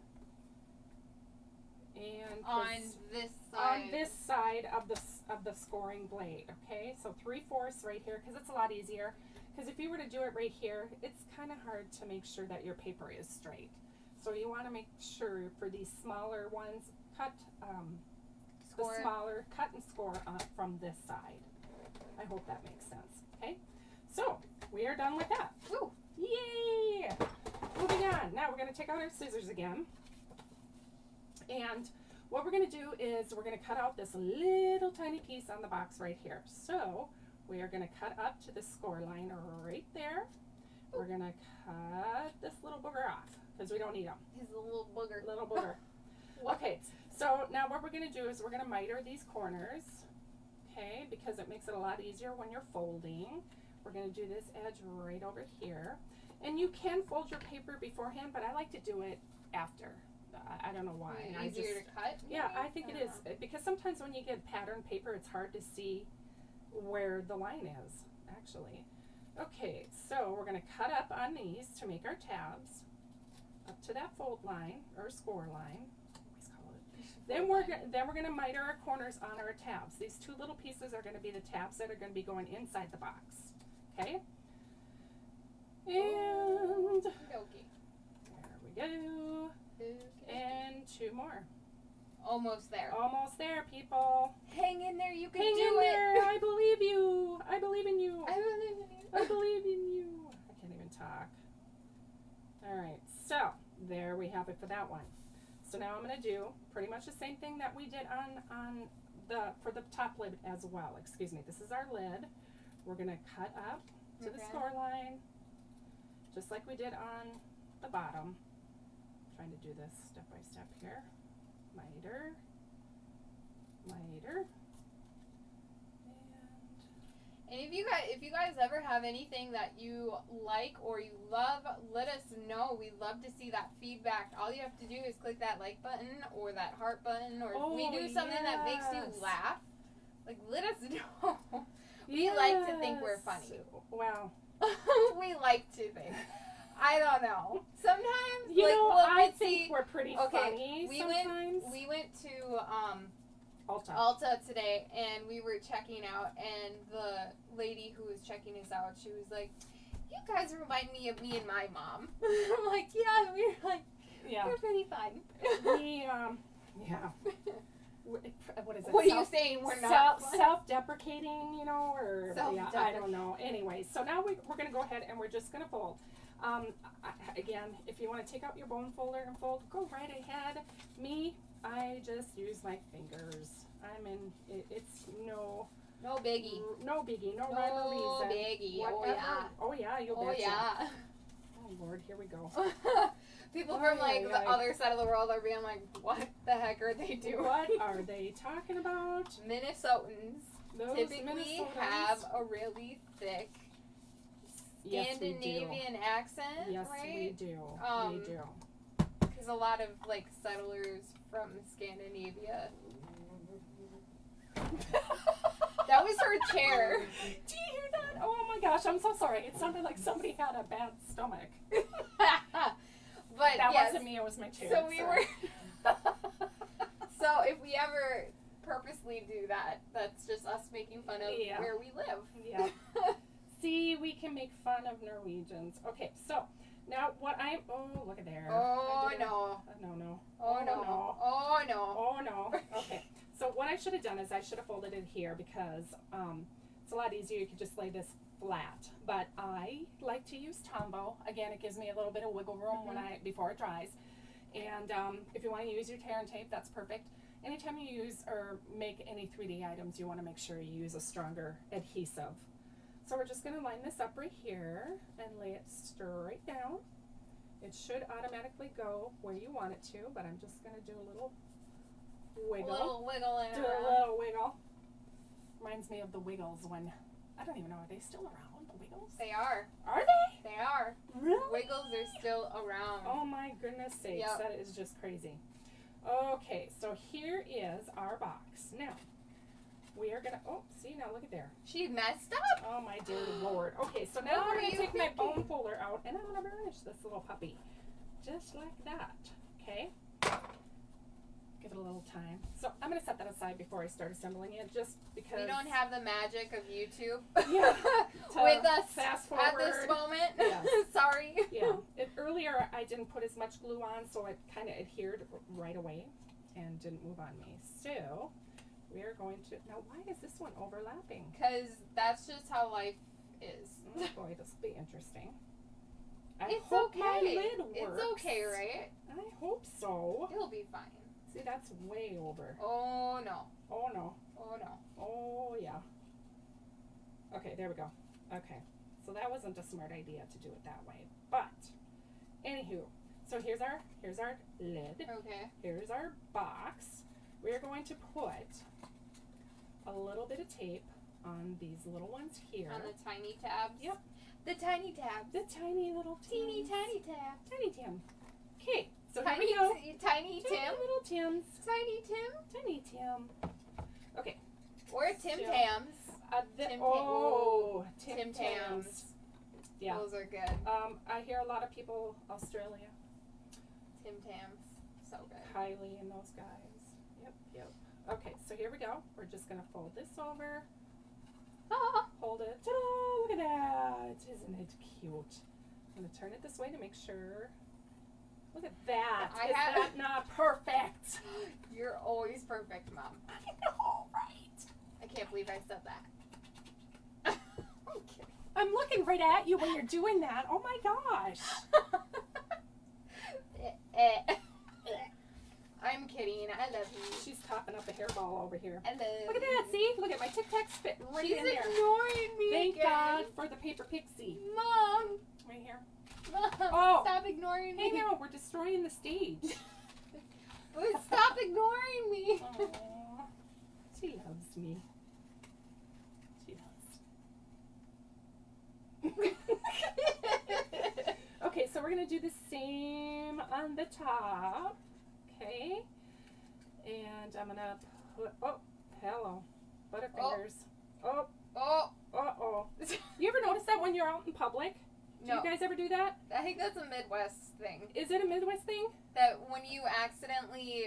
And on this side of the scoring blade, okay? So 3/4 right here, because it's a lot easier. Because if you were to do it right here, it's kind of hard to make sure that your paper is straight. So you want to make sure for these smaller ones, cut and score from this side. I hope that makes sense. Okay, so we are done with that. Woo! Yay! Moving on. Now we're going to take out our scissors again. And what we're going to do is we're going to cut out this little tiny piece on the box right here. So we are going to cut up to the score line right there. We're going to cut this little booger off because we don't need them. His little booger. Little booger. Okay, so now what we're going to do is we're going to miter these corners, okay, because it makes it a lot easier when you're folding. We're going to do this edge right over here. And you can fold your paper beforehand, but I like to do it after. I don't know why. Easier to cut? Maybe? Yeah, I think it is. Because sometimes when you get pattern paper, it's hard to see where the line is, actually. Okay, so we're going to cut up on these to make our tabs up to that fold line or score line. Then we're going to miter our corners on our tabs. These two little pieces are going to be the tabs that are going to be going inside the box. Okay? And there we go. And 2 more. Almost there. Almost there, people. Hang in there. You can Hang do in it. there. I believe you. I believe in you. I believe in you. I believe in you. I can't even talk. All right. So there we have it for that one. So now I'm going to do pretty much the same thing that we did for the top lid as well. Excuse me. This is our lid. We're going to cut up to the score line, just like we did on the bottom. Trying to do this step by step here. Miter, miter, and if you guys ever have anything that you like or you love, let us know. We'd love to see that feedback. All you have to do is click that like button or that heart button, or if we do something that makes you laugh, like, let us know. We like to think we're funny. Wow. We like to think. I don't know. Sometimes, I think we're pretty funny. We sometimes. We went to Ulta today, and we were checking out, and the lady who was checking us out, she was like, "You guys remind me of me and my mom." I'm like, "Yeah, we're pretty fun." What is it? What are you saying? We're not self-deprecating, or I don't know. Anyway, so now we're going to go ahead and we're just going to fold. Again, if you want to take out your bone folder and fold, go right ahead. Me, I just use my fingers. It's no biggie. No biggie, no rhyme or reason. No biggie. Whatever. Oh yeah, you'll betcha. Yeah. Oh Lord, here we go. People from the other side of the world are being like, what the heck are they doing? What are they talking about? Minnesotans typically Minnesotans have a really thick Scandinavian accent, yes, right? we do. We do. Because a lot of settlers from Scandinavia That was her chair. Do you hear that? Oh my gosh, I'm so sorry. It sounded like somebody had a bad stomach. But that yes, wasn't me, it was my chair. So we were. So if we ever purposely do that, that's just us making fun of where we live. Yeah. See, we can make fun of Norwegians. Okay, so now what I'm. Oh, look at there. Oh no. No. Oh no. Oh no. Oh no. Okay. So what I should have done is I should have folded it here because it's a lot easier. You could just lay this flat. But I like to use Tombow. Again, it gives me a little bit of wiggle room before it dries. And if you want to use your tear and tape, that's perfect. Anytime you use or make any 3D items, you want to make sure you use a stronger adhesive. So we're just going to line this up right here and lay it straight down. It should automatically go where you want it to, but I'm just going to do a little wiggle. A little wiggle in Do a little wiggle. Reminds me of the Wiggles when, I don't even know, are they still around, the Wiggles? They are. Are they? They are. Really? Wiggles are still around. Oh my goodness sakes, that is just crazy. Okay, so here is our box. Now, we are going to, oh, see, now look at there. She messed up. Oh my dear Lord. Okay, so now I'm going to take my bone folder out and I'm going to burnish this little puppy. Just like that. Okay? Give it a little time. So I'm going to set that aside before I start assembling it just because. We don't have the magic of YouTube with us fast forward. At this moment. Yes. Sorry. Yeah. Earlier I didn't put as much glue on, so it kind of adhered right away and didn't move on me. So we are going to, now why is this one overlapping? Because that's just how life is. Oh boy, this will be interesting. It's hope okay. My lid works. It's okay, right? I hope so. It'll be fine. See, that's way over. Oh no. Oh no. Oh no. Oh yeah. Okay, there we go. Okay. So that wasn't a smart idea to do it that way. But anywho, so here's our lid. Okay. Here's our box. We're going to put a little bit of tape on these little ones here. On the tiny tabs? Yep. The tiny tabs. The tiny little teeny tiny tab. Tiny Tim. Okay. So tiny, here we go. Tiny Tim. Little Tims. Tiny Tim. Tiny Tim. Okay. Or Tim Tams. Tim Tams. Yeah. Those are good. I hear a lot of people, Australia. Tim Tams. So good. Kylie and those guys. Yep. Okay, so here we go. We're just going to fold this over. Hold it. Ta-da! Look at that. Isn't it cute? I'm going to turn it this way to make sure. Look at that. Is that not perfect? You're always perfect, Mom. I know, right? I can't believe I said that. I'm kidding. I'm looking right at you when you're doing that. Oh my gosh. I'm kidding. I love you. She's topping up a hairball over here. I love Look at that. See? Look at my Tic Tacs fit right in there. She's ignoring me. Thank again. God for the paper pixie. Mom. Right here. Mom. Oh. Stop ignoring me. Hey, no. We're destroying the stage. Stop ignoring me. Aww. She loves me. She does. Okay, so we're going to do the same on the top. Okay. And I'm going to put, oh, hello. Butterfingers. Oh. Uh-oh. You ever notice that when you're out in public? Do you guys ever do that? I think that's a Midwest thing. Is it a Midwest thing? That when you accidentally,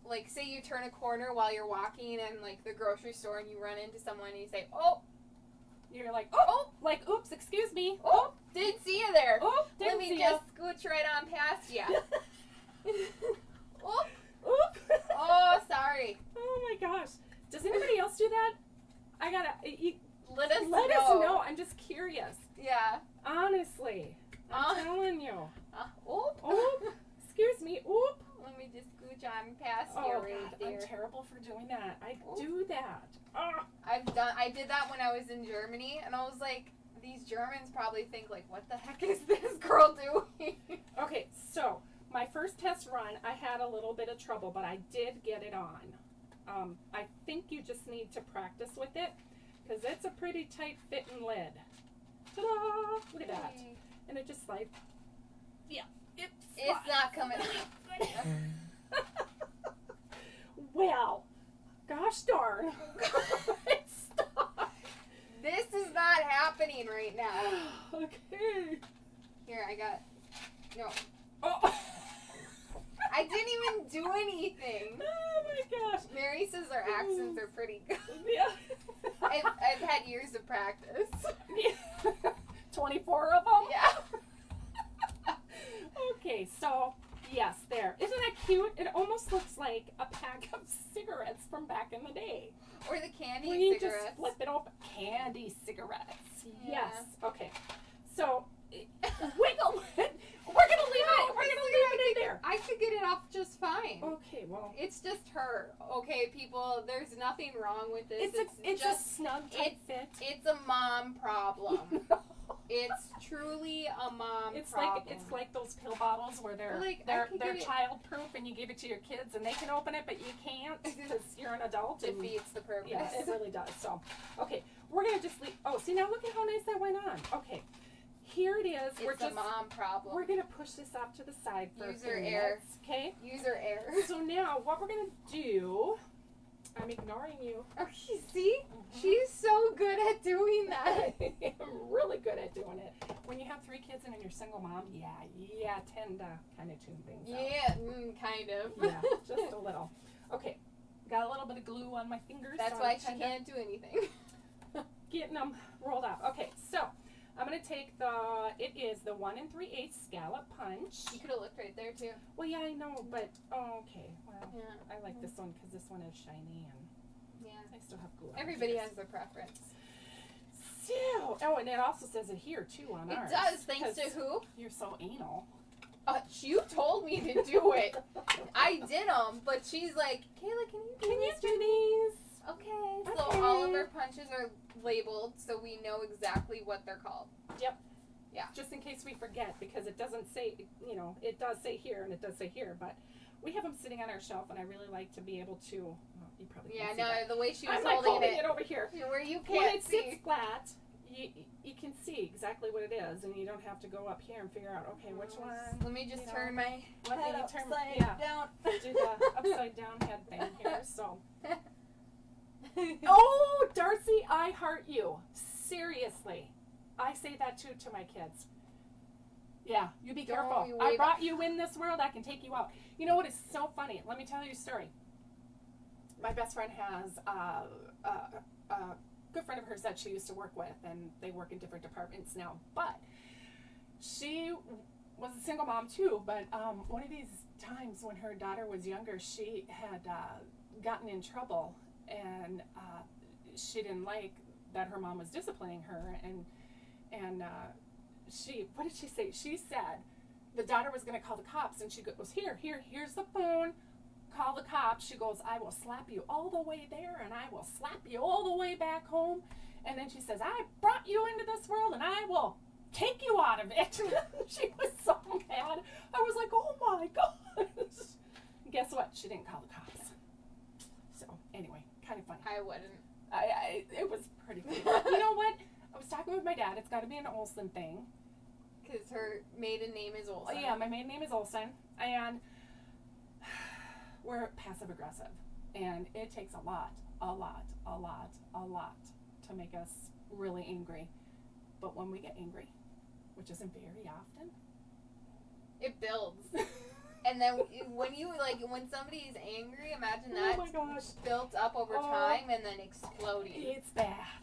like, say you turn a corner while you're walking in, like, the grocery store and you run into someone and you say, oh. You're like, oh. Like, oops, excuse me. Oh. Didn't see you there. Oh, didn't see you. Let me just scooch right on past you. Oh. Oop. Oh, sorry. Oh, my gosh. Does anybody else do that? I gotta... Let us know. I'm just curious. Yeah. Honestly. I'm telling you. Oop. Oop. Excuse me. Oop. Let me just scooch on past you right there. I'm terrible for doing that. I do that. I did that when I was in Germany, and I was like, these Germans probably think, like, what the heck is this girl doing? Okay, so my first test run, I had a little bit of trouble, but I did get it on. I think you just need to practice with it, because it's a pretty tight fitting lid. Ta-da! Look at that. And it just like, yeah, it's not coming out. Well, gosh darn. It's stuck. This is not happening right now. Okay. Here, I got... No. Oh. I didn't even do anything. Oh my gosh. Mary says our accents are pretty good. Yeah. I've had years of practice. Yeah. 24 of them? Yeah. Okay, so, yes, there. Isn't that cute? It almost looks like a pack of cigarettes from back in the day. Or the candy Where you cigarettes. just flip it open. Candy cigarettes. Yeah. Yes. Okay. So, wiggle it. We're going to leave it. We're going to leave it in there. I could get it off just fine. Okay, well. It's just her. Okay, people, there's nothing wrong with this. It's just a snug tight fit. It's a mom problem. It's truly a mom problem. It's like those pill bottles where they're child-proof and you give it to your kids and they can open it but you can't because you're an adult. It defeats the purpose. Yeah, it really does. So, okay, we're going to just leave. Oh, see, now look at how nice that went on. Okay, here it is. It's a mom problem. We're going to push this off to the side for User error. Okay? User error. So now what we're going to do, I'm ignoring you. Oh, see? Mm-hmm. She's so good at doing that. I'm really good at doing it. When you have 3 kids and you're a single mom, yeah, tend to kind of tune things out. Yeah, kind of. Yeah, just a little. Okay, got a little bit of glue on my fingers. That's why she can't do anything. Getting them rolled up. Okay, so I'm going to take it is the 1 3/8 scallop punch. You could have looked right there too. Well, yeah, I know, but, okay. Well, yeah. I like this one because this one is shiny and I still have glue on. Everybody has their preference. So, and it also says it here too on ours. It does, thanks to who? You're so anal. You told me to do it. I did them, but she's like, Kayla, can you do these? Okay. So all of our punches are labeled so we know exactly what they're called. Yep. Yeah. Just in case we forget, because it doesn't say, it does say here and it does say here, but we have them sitting on our shelf and I really like to be able to, well, you probably can't see that. The way she was I'm holding it over here. Where you can't when it see. sits flat, you can see exactly what it is and you don't have to go up here and figure out, okay, which one. Let me just turn my head upside down. Do the upside down head thing here, so. Oh, Darcy, I heart you. Seriously. I say that too to my kids. Yeah, you be careful. I brought you in this world. I can take you out. You know what is so funny? Let me tell you a story. My best friend has a good friend of hers that she used to work with, and they work in different departments now. But she was a single mom too. But one of these times when her daughter was younger, she had gotten in trouble, and she didn't like that her mom was disciplining her, and she, what did she say? She said the daughter was going to call the cops, and she goes, here's the phone, call the cops. She goes, I will slap you all the way there, and I will slap you all the way back home. And then she says, I brought you into this world, and I will take you out of it. She was so mad. I was like, oh my gosh. Guess what? She didn't call the cops. So anyway, kind of funny. I wouldn't. It was pretty cool. You know what? I was talking with my dad. It's got to be an Olsen thing. Because her maiden name is Olsen. Oh, yeah, my maiden name is Olsen. And we're passive-aggressive. And it takes a lot to make us really angry. But when we get angry, which isn't very often, it builds. And then when somebody's angry, imagine that built up over time and then exploding. It's bad.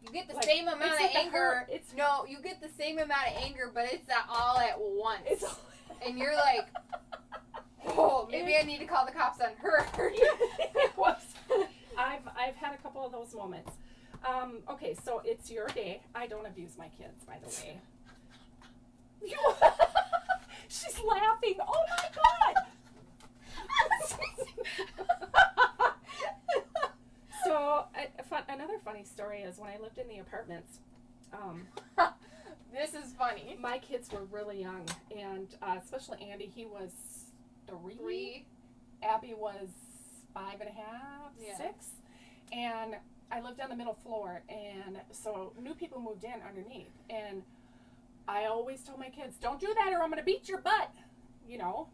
You get the same amount of anger. You get the same amount of anger, but it's all at once. And you're like, oh, maybe I need to call the cops on her. It was. I've had a couple of those moments. Okay, so it's your day. I don't abuse my kids, by the way. She's laughing. Oh my God. So another funny story is when I lived in the apartments. This is funny. My kids were really young, and especially Andy. He was 3. Abby was 5.5, 6, and I lived on the middle floor, and so new people moved in underneath, and I always told my kids, don't do that or I'm going to beat your butt.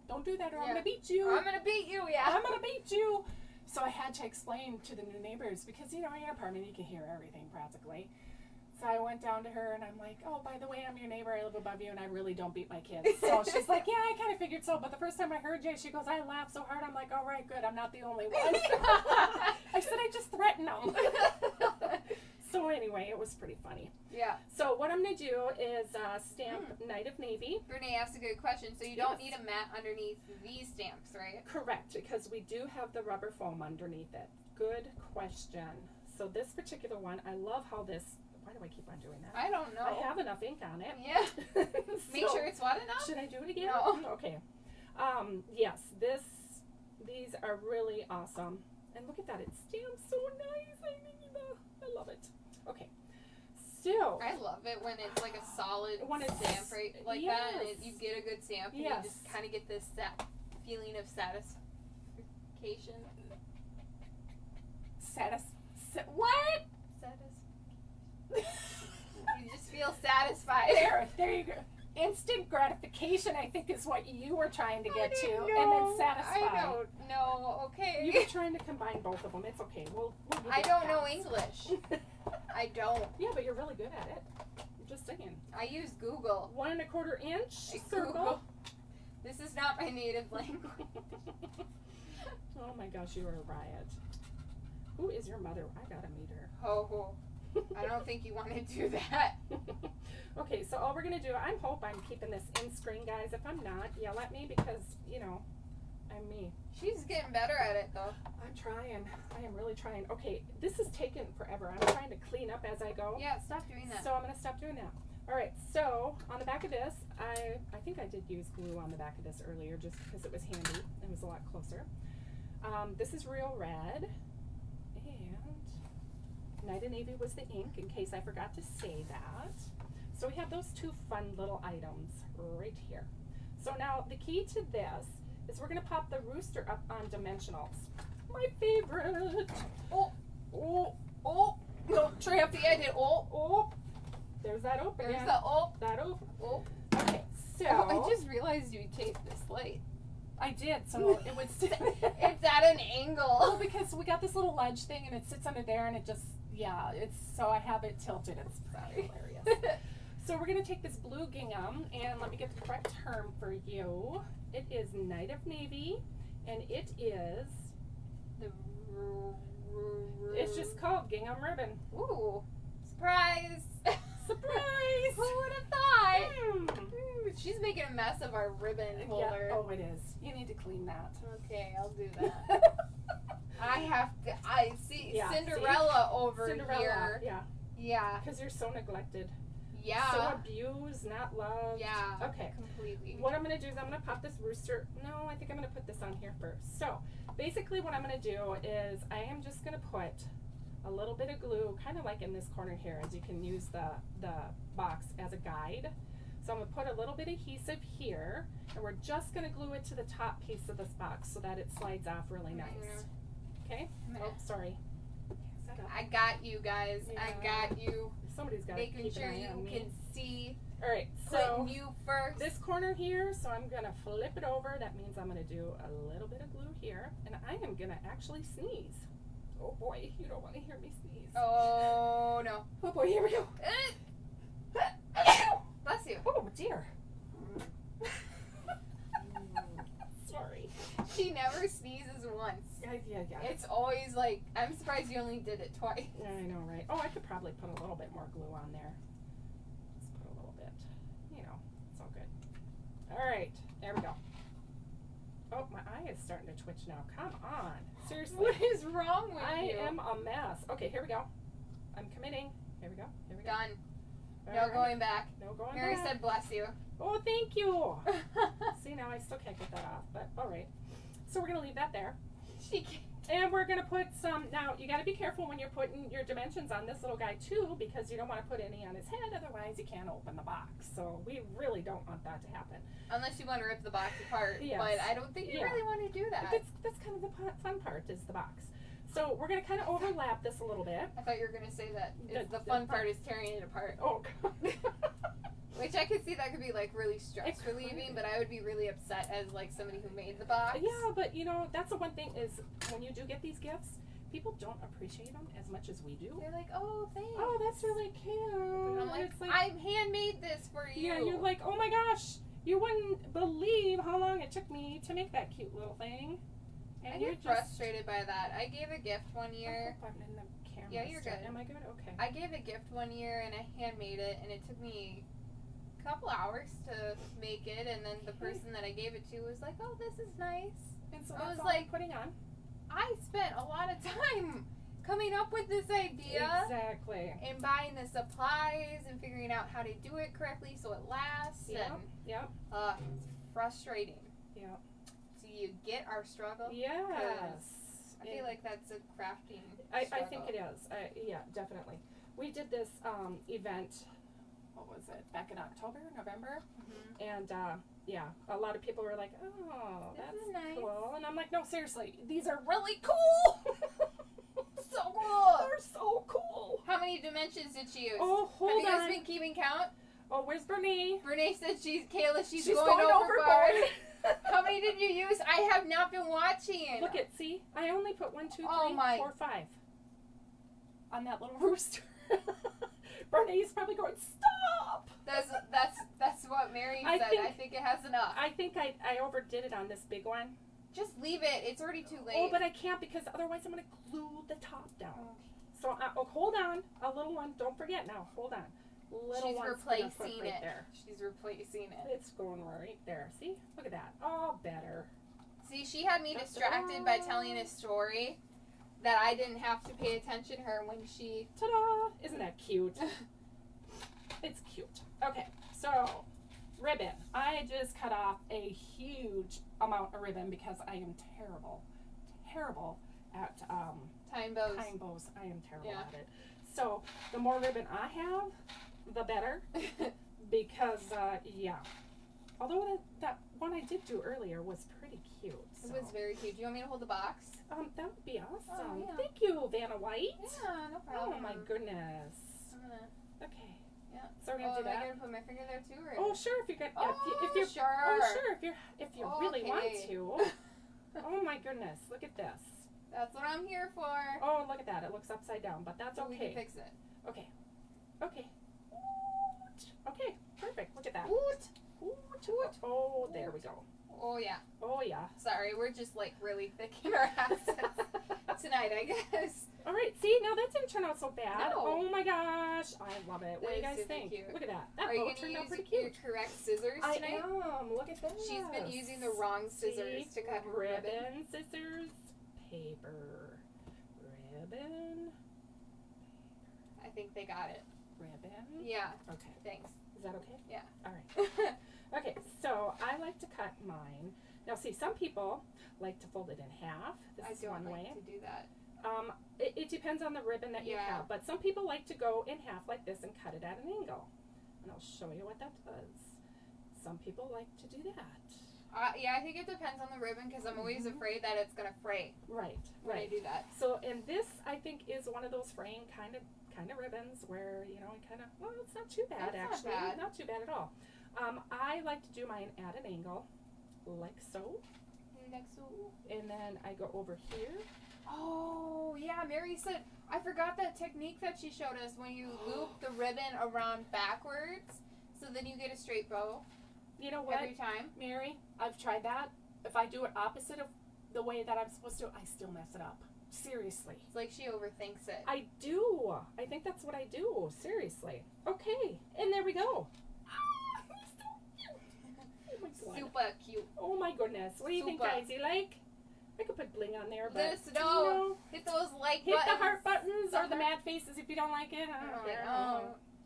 Don't do that or I'm going to beat you. I'm going to beat you, yeah. I'm going to beat you. So I had to explain to the new neighbors because, you know, in an apartment you can hear everything practically. So I went down to her and I'm like, oh, by the way, I'm your neighbor. I live above you and I really don't beat my kids. So she's like, yeah, I kind of figured so. But the first time I heard you, she goes, I laughed so hard. I'm like, all right, good. I'm not the only one. I said, I just threatened them. So anyway, it was pretty funny. Yeah. So what I'm going to do is stamp Night of Navy. Renee asked a good question. So you don't need a mat underneath these stamps, right? Correct, because we do have the rubber foam underneath it. Good question. So this particular one, I love how this, why do I keep on doing that? I don't know. I have enough ink on it. Yeah. So, Make sure it's wet enough. Should I do it again? No. Okay. Yes, these are really awesome. And look at that, it stamps so nice. I love it. Okay. So I love it when it's like a solid when it's, stamp, right? Like yes. that, and you get a good stamp, and Yes. you just kind of get this feeling of satisfaction. What? You just feel satisfied. There you go. Instant gratification, I think, is what you were trying to get to, know. and then satisfied. I don't know. Okay. You were trying to combine both of them. It's okay. We'll give I it don't a know pass. English. I don't. Yeah, but you're really good at it. I'm just saying. I use Google. 1 1/4 inch I circle. Google. This is not my native language. Oh my gosh, you are a riot. Who is your mother? I gotta meet her. Ho ho. I don't think you want to do that. Okay, so all we're gonna do, I hope I'm keeping this in screen, guys. If I'm not, yell at me because, you know, I'm me. She's getting better at it though. I'm trying. I am really trying. Okay, this is taking forever. I'm trying to clean up as I go. Yeah, stop doing that. So I'm gonna stop doing that. All right, so on the back of this, I think I did use glue on the back of this earlier just because it was handy. It was a lot closer. This is real red. And Night of Navy was the ink, in case I forgot to say that. So we have those two fun little items right here. So now the key to this is we're going to pop the rooster up on dimensionals. My favorite. Oh, oh, oh. No, Trampy, I did Oh. There's that open. There's again. the oh. That open. Oh. Okay, so. Oh, I just realized you taped this light. I did, so it would sit. It's at an angle. Well, because we got this little ledge thing and it sits under there and it just, yeah, it's, so I have it tilted. It's hilarious. So we're going to take this blue gingham and let me get the correct term for you. It is Night of Navy and it is, it's just called gingham ribbon. Ooh, surprise. Surprise! Who would have thought? She's making a mess of our ribbon holder. Yeah. Oh, it is. You need to clean that. Okay, I'll do that. I see Yeah, Cinderella see? over Cinderella, here. yeah. Yeah. Because you're so neglected. Yeah. So abused, not loved. Yeah. Okay. Completely. What I'm going to do is I'm going to pop this rooster. No, I think I'm going to put this on here first. So basically what I'm going to do is I am just going to put a little bit of glue, kind of like in this corner here, as you can use the box as a guide. So I'm going to put a little bit of adhesive here, and we're just going to glue it to the top piece of this box so that it slides off really nice. Okay? Oh, sorry. I got you guys. Yeah. I got you. Somebody's got to keep Making sure an eye on you me. can see. All right, so Putting you first. this corner here, so I'm going to flip it over. That means I'm going to do a little bit of glue here, and I am going to actually sneeze. Oh boy, you don't want to hear me sneeze. Oh no. Oh boy, here we go. Bless you. Oh dear. Sorry. She never sneezes once. Yeah. It's always like, I'm surprised you only did it twice. I know, right? Oh, I could probably put a little bit more glue on there. Just put a little bit. You know, it's all good. All right, there we go. Oh, my eye is starting to twitch now. Come on. Seriously. What is wrong with you? I am a mess. Okay, here we go. I'm committing. Here we go. Done. All No right. going back. No going Mary back. said bless you. Oh, thank you. See, now I still can't get that off, but all right. So we're going to leave that there. She can't. And we're going to put some, now you got to be careful when you're putting your dimensions on this little guy too, because you don't want to put any on his head, otherwise you can't open the box. So we really don't want that to happen. Unless you want to rip the box apart. Yes. But I don't think you really want to do that. That's kind of the fun part, is the box. So we're going to kind of overlap this a little bit. I thought you were going to say that The the fun part is tearing it apart. Oh, God. Which I could see that could be like really stress relieving, but I would be really upset as like somebody who made the box. Yeah, but you know, that's the one thing is when you do get these gifts, people don't appreciate them as much as we do. They're like, oh, thanks. Oh, that's really cute. And I'm like, I handmade this for you. Yeah, you're like, oh my gosh, you wouldn't believe how long it took me to make that cute little thing. And I get frustrated by that. I gave a gift one year. I hope I'm in the camera. Yeah, you're good. Am I good? Okay. I gave a gift one year and I handmade it, and it took me a couple hours to make it, and then the person that I gave it to was like, oh, this is nice. And so I was all like, putting on. I spent a lot of time coming up with this idea. Exactly. And buying the supplies and figuring out how to do it correctly so it lasts. Yep. And, Yep. it's frustrating. Yep. Do you get our struggle? Yes. I feel like that's a crafting I struggle. think it is. Yeah, definitely. We did this event, what was it, back in October, November? Mm-hmm. And yeah, a lot of people were like, oh, This that's is nice. cool. And I'm like, no, seriously, these are really cool. So cool. They're so cool. How many dimensions did she use? Oh, hold on. Have you guys been keeping count? Oh, where's Bernie? Renee said she's going going overboard. How many did you use? I have not been watching. Look at, see, I only put 1, 2, 3, Oh my. 4, 5 on that little rooster. Bernie's probably going, stop. That's what Mary said. I think it has enough. I think I overdid it on this big one. Just leave it. It's already too late. Oh, but I can't because otherwise I'm going to glue the top down. Okay. So hold on, a little one. Don't forget now. Hold on. Little She's one's replacing right it. There. She's replacing it. It's going right there. See? Look at that. Oh, better. See, she had me distracted by telling a story that I didn't have to pay attention to her when she... Ta-da! Isn't that cute? It's cute. Okay, so ribbon. I just cut off a huge amount of ribbon because I am terrible at Time bows. tying bows. I am terrible at it. So the more ribbon I have, the better. Because yeah, although that one I did do earlier was pretty cute. So. It was very cute. Do you want me to hold the box? That would be awesome. Oh, yeah. Thank you, Vanna White. Yeah, no problem. Oh my goodness. I'm gonna... Okay. Yeah. So we're gonna do am I that. gonna put my finger there too, or? Oh sure, if you're good. Oh, if you're sure. Oh sure, if you really want Okay. to. Oh my goodness, look at this. That's what I'm here for. Oh look at that, it looks upside down, but that's So okay. we can fix it. Okay. Okay. Okay, perfect. Look at that. Oot. Oh, there we go. Oh yeah. Oh yeah. Sorry, we're just like really thick in our accents tonight, I guess. All right. See, now that didn't turn out so bad. No. Oh my gosh, I love it. What do you That is guys super think? cute. Look at that. That Are you bow gonna turned out use pretty your cute. correct scissors I tonight? am. Look at that. She's been using the wrong scissors to cut her ribbon. Scissors, paper, ribbon, I think they got it. ribbon. Yeah. Okay. Thanks. Is that okay? Yeah. All right. Okay, so I like to cut mine. Now, see, some people like to fold it in half. This I is don't one like way. to do that. It depends on the ribbon that you Yeah. have, but some people like to go in half like this and cut it at an angle. And I'll show you what that does. Some people like to do that. Yeah, I think it depends on the ribbon because I'm always afraid that it's gonna fray Right, when I right. do that. So, and this I think is one of those fraying kind of ribbons where it kind of it's not too bad That's not actually, bad. not too bad at all. I like to do mine at an angle, like so, Like so. and then I go over here. Oh yeah, Mary said I forgot that technique that she showed us when you loop the ribbon around backwards, so then you get a straight bow. You know what, Every time. Mary? I've tried that. If I do it opposite of the way that I'm supposed to, I still mess it up. Seriously. It's like she overthinks it. I do. I think that's what I do. Seriously. Okay. And there we go. Ah, he's so cute. Oh my God. Super cute. Oh my goodness. What do you think, Super. guys? You like? I could put bling on there, but Let us know. Hit those like hit buttons. the heart buttons or the mad faces if you don't like it. I don't care. Oh.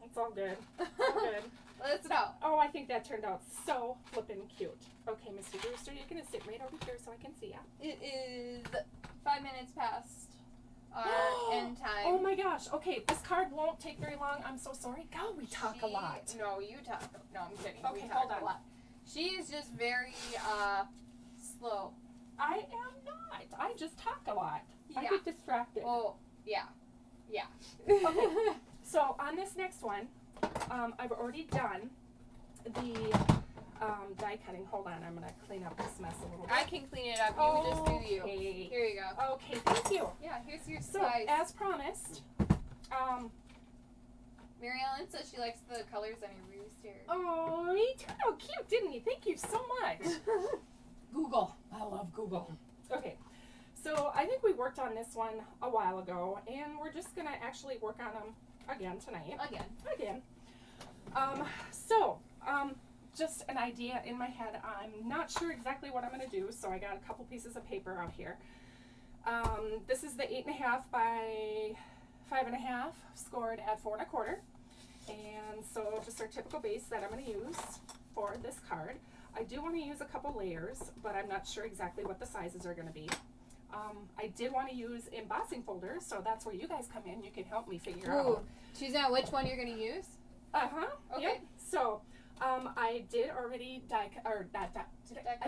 It's all good. All good. Let us know. Oh, I think that turned out so flippin' cute. Okay, Mr. Brewster, you're gonna sit right over here so I can see ya. It is 5 minutes past our end time. Oh my gosh. Okay, this card won't take very long. I'm so sorry. God, we talk a lot. No, you talk. No, I'm kidding. Okay, we talk hold on. a lot. She is just very slow. I am not. I just talk a lot. I Yeah. get distracted. Oh, yeah. Yeah. Okay. So on this next one, I've already done the die cutting. Hold on, I'm gonna clean up this mess a little bit. I can clean it up. You just do you. Okay. Here you go. Okay, thank you. Yeah, here's your So, size. as promised, Mary Ellen says she likes the colors on your roost here. oh, he turned out cute, didn't he? Thank you so much. Google. I love Google. Okay, so I think we worked on this one a while ago, and we're just gonna actually work on them again tonight. Again. Just an idea in my head. I'm not sure exactly what I'm gonna do, so I got a couple pieces of paper out here. This is the 8.5 by 5.5, scored at 4 1/4. And so just our typical base that I'm gonna use for this card. I do want to use a couple layers, but I'm not sure exactly what the sizes are gonna be. I did want to use embossing folders, so that's where you guys come in. You can help me figure out. Choose out which one you're gonna use. Okay. Yep. So, I did already I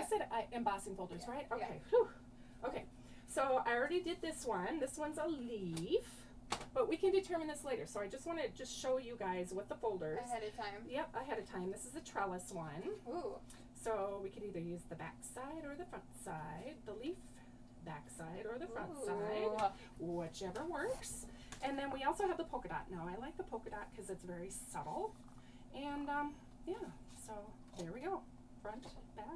said embossing folders, Yeah. right? Okay. Yeah. Whew. Okay. So I already did this one. This one's a leaf, but we can determine this later. So I just want to show you guys what the folders. Ahead of time. Yep, ahead of time. This is a trellis one. Ooh. So we could either use the back side or the front side. The leaf, back side or the front side, whichever works. And then we also have the polka dot. Now I like the polka dot because it's very subtle. And yeah, so there we go. Front, back.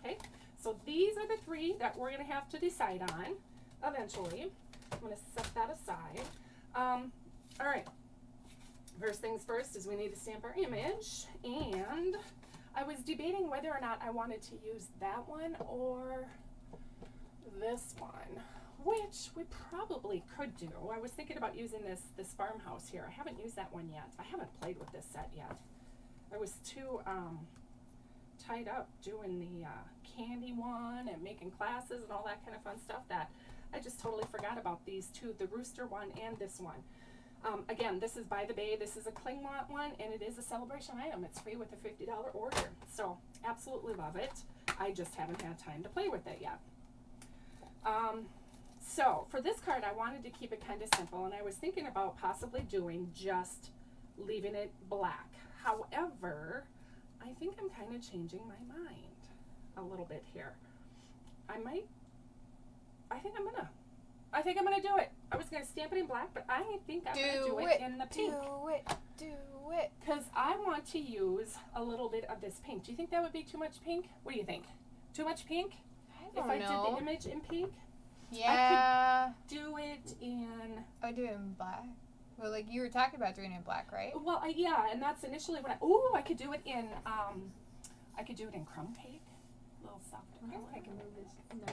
Okay, so these are the three that we're gonna have to decide on eventually. I'm gonna set that aside. All right, first things first is we need to stamp our image, and I was debating whether or not I wanted to use that one or this one, which we probably could do. I was thinking about using this farmhouse here. I haven't used that one yet. I haven't played with this set yet. I was too tied up doing the candy one and making classes and all that kind of fun stuff that I just totally forgot about these two, the rooster one and this one. Again, this is by the Bay. This is a Klingmont one, and it is a celebration item. It's free with a $50 order. So absolutely love it. I just haven't had time to play with it yet. So for this card, I wanted to keep it kind of simple, and I was thinking about possibly doing just leaving it black. However, I think I'm kind of changing my mind a little bit here. I think I'm gonna do it. I was gonna stamp it in black, but I think I'm gonna do it in the pink. Do it. Because I want to use a little bit of this pink. Do you think that would be too much pink? What do you think? Too much pink? I don't know. If I did the image in pink? Yeah. I could do it in... I do it in black. Well, like you were talking about doing it in black, right? Well, yeah, and that's initially what I could do it in, I could do it in crumb cake. A little soft color. I can move this. No?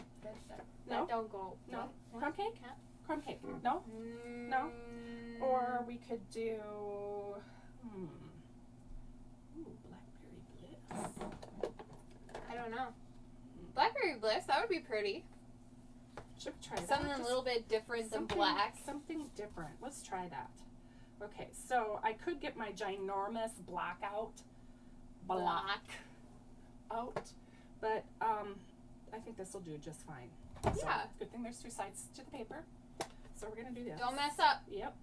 That don't go. No? Crumb cake? Yeah. Crumb cake. No? No? Or we could do, Blackberry Bliss. I don't know. Blackberry Bliss, that would be pretty. Should we try that? Something a little bit different than black. Something different. Let's try that. Okay, so I could get my ginormous block out. Out. But I think this will do just fine. So, Yeah. Good thing there's two sides to the paper. So we're going to do this. Don't mess up. Yep.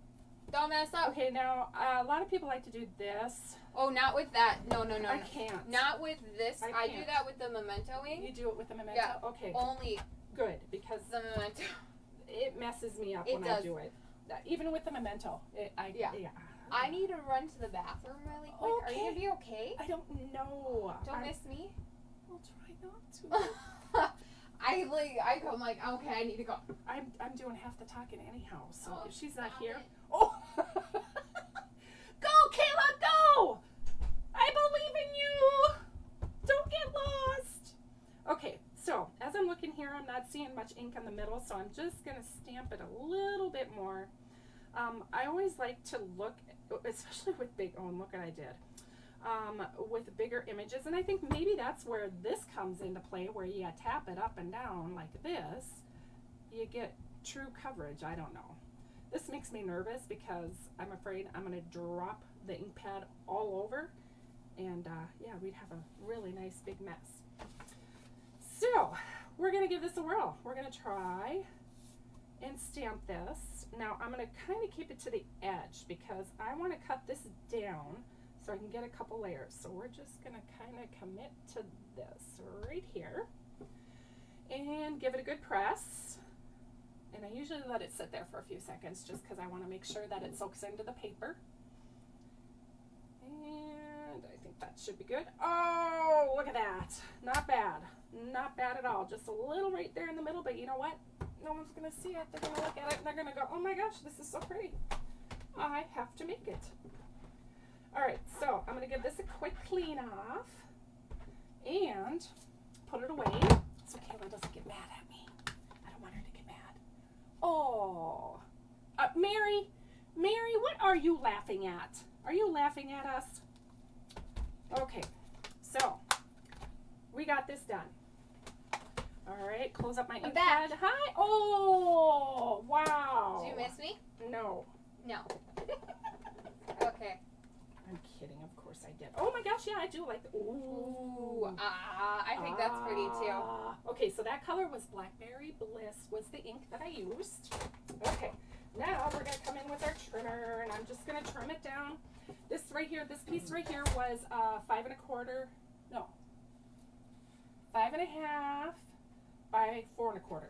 Don't mess up. Okay, now a lot of people like to do this. Oh, not with that. No. I can't. Not with this. I do can't. that with the memento ink. You do it with the memento? Yeah. Okay. Only Good, because the memento. it messes me up It when does. I do it. Even with the memento. Yeah. I need to run to the bathroom really quick. Are you Okay. gonna be okay? I don't know. Don't miss me. I'll try not to. I'm like, okay, I need to go. I'm doing half the talking anyhow, so Oh, if she's not stop here. it. Oh! Go, Kayla, go! I believe in you! Don't get lost! Okay, so as I'm looking here, I'm not seeing much ink on the middle, so I'm just going to stamp it a little bit more. I always like to look, especially with big, oh, and look what I did. With bigger images, and I think maybe that's where this comes into play, where you tap it up and down like this, you get true coverage. I don't know. This makes me nervous because I'm afraid I'm going to drop the ink pad all over, and yeah, we'd have a really nice big mess. So we're going to give this a whirl. We're going to try and stamp this. Now I'm going to kind of keep it to the edge because I want to cut this down so I can get a couple layers. So we're just gonna kind of commit to this right here and give it a good press. And I usually let it sit there for a few seconds just because I want to make sure that it soaks into the paper. And I think that should be good. Oh, look at that. Not bad. Not bad at all. Just a little right there in the middle, but you know what? No one's going to see it. They're going to look at it and they're going to go, oh my gosh, this is so pretty. I have to make it. All right, so I'm going to give this a quick clean off and put it away so Kayla doesn't get mad at me. I don't want her to get mad. Oh, Mary, what are you laughing at? Are you laughing at us? Okay, so we got this done. All right, close up my ink pad. Hi. Oh, wow. Did you miss me? No. No. Okay. I'm kidding. Of course I did. Oh my gosh, yeah, I do like the, ooh. I think that's pretty too. Okay, so that color was Blackberry Bliss was the ink that I used. Okay, now we're gonna come in with our trimmer and I'm just gonna trim it down. This right here, this piece right here was 5 1/4 by 4 1/4.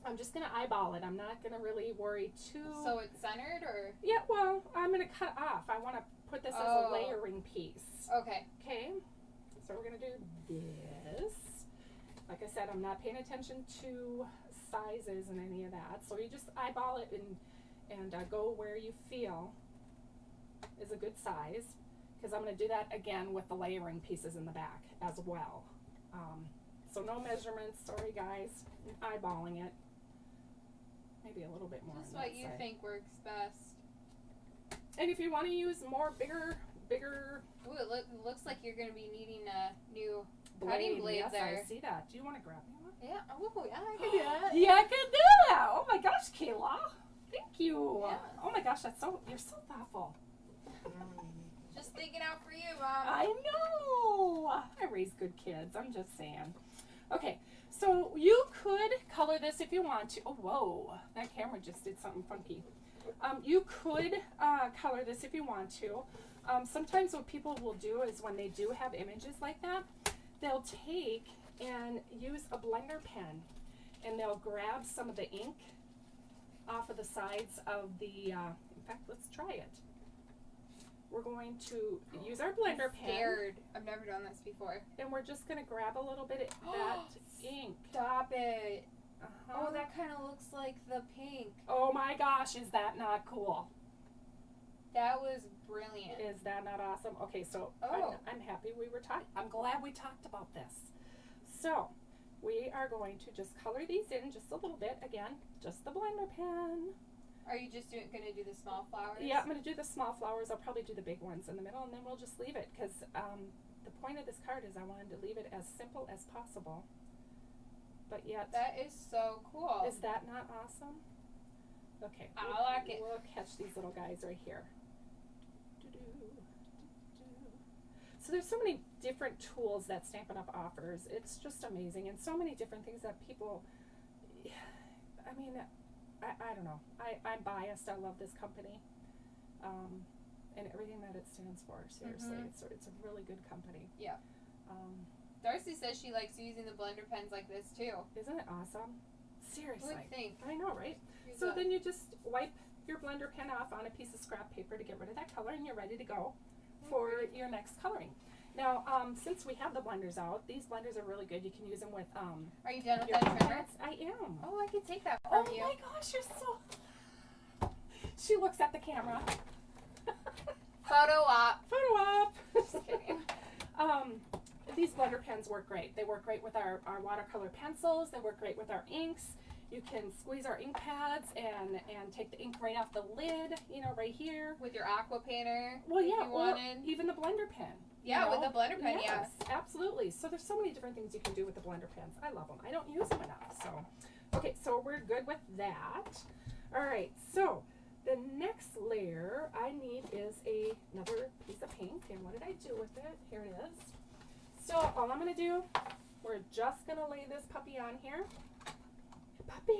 I'm just gonna eyeball it. I'm not gonna really worry too. So it's centered, or? Yeah, well, I'm gonna cut off. I want to put this as a layering piece. Okay. Okay. So we're gonna do this. Like I said, I'm not paying attention to sizes and any of that. So you just eyeball it and go where you feel is a good size. Because I'm gonna do that again with the layering pieces in the back as well. So no measurements. Sorry, guys. I'm eyeballing it. Maybe a little bit more. Just what you think works best. And if you want to use more bigger. Ooh, it looks like you're going to be needing a new cutting blade yes, there. I see that. Do you want to grab me one? Yeah. Oh, yeah, I can do that. Yeah, I can do that. Oh my gosh, Kayla. Thank you. Yeah. Oh my gosh, you're so thoughtful. Just thinking out for you, Mom. I know. I raise good kids. I'm just saying. Okay, so you could color this if you want to. Oh, whoa. That camera just did something funky. You could color this if you want to. Sometimes what people will do is when they do have images like that, they'll take and use a blender pen and they'll grab some of the ink off of the sides of the, in fact, let's try it. We're going to use our blender pen. Scared. I've never done this before. And we're just going to grab a little bit of that ink. Stop it. Uh-huh. Oh, that kind of looks like the pink. Oh my gosh, is that not cool? That was brilliant. Is that not awesome? Okay, so I'm happy we were talking. I'm glad we talked about this. So we are going to just color these in just a little bit. Again, just the blender pen. Are you just going to do the small flowers? Yeah, I'm going to do the small flowers. I'll probably do the big ones in the middle, and then we'll just leave it because the point of this card is I wanted to leave it as simple as possible. But yet, that is so cool. Is that not awesome? Okay, I like it. We'll catch these little guys right here. So there's so many different tools that Stampin' Up! Offers. It's just amazing, and so many different things that people. I mean, I don't know. I'm biased. I love this company, and everything that it stands for. Seriously, it's a really good company. Yeah. Darcy says she likes using the blender pens like this too. Isn't it awesome? Seriously. Who would think? I know, right? So then you just wipe your blender pen off on a piece of scrap paper to get rid of that color, and you're ready to go for your next coloring. Now, since we have the blenders out, these blenders are really good. You can use them with Are you done with that trimmer? I am. Oh, I can take that from you. Oh my gosh, you're so. She looks at the camera. Photo op. Photo op. Just kidding. These blender pens work great. They work great with our watercolor pencils. They work great with our inks. You can squeeze our ink pads and take the ink right off the lid, you know, right here. With your aqua painter. Well, if yeah, you wanted. even the blender pen. Yeah, with the blender pen, yes. Absolutely. So there's so many different things you can do with the blender pens. I love them. I don't use them enough. So, okay, so we're good with that. All right, so the next layer I need is another piece of paint. And what did I do with it? Here it is. So all I'm going to do, we're just going to lay this puppy on here. Puppy.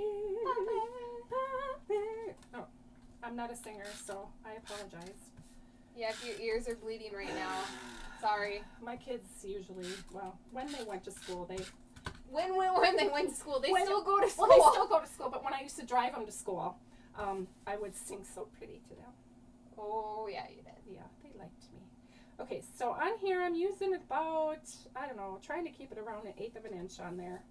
Oh, I'm not a singer, so I apologize. Yeah, if your ears are bleeding right now, sorry. My kids usually, well, when they went to school, when they went to school, they still go to school. Well, they still go to school, but when I used to drive them to school, I would sing so pretty to them. Oh, yeah, you did. Yeah, they liked me. Okay, so on here I'm using about, I don't know, trying to keep it around 1/8 of an inch on there.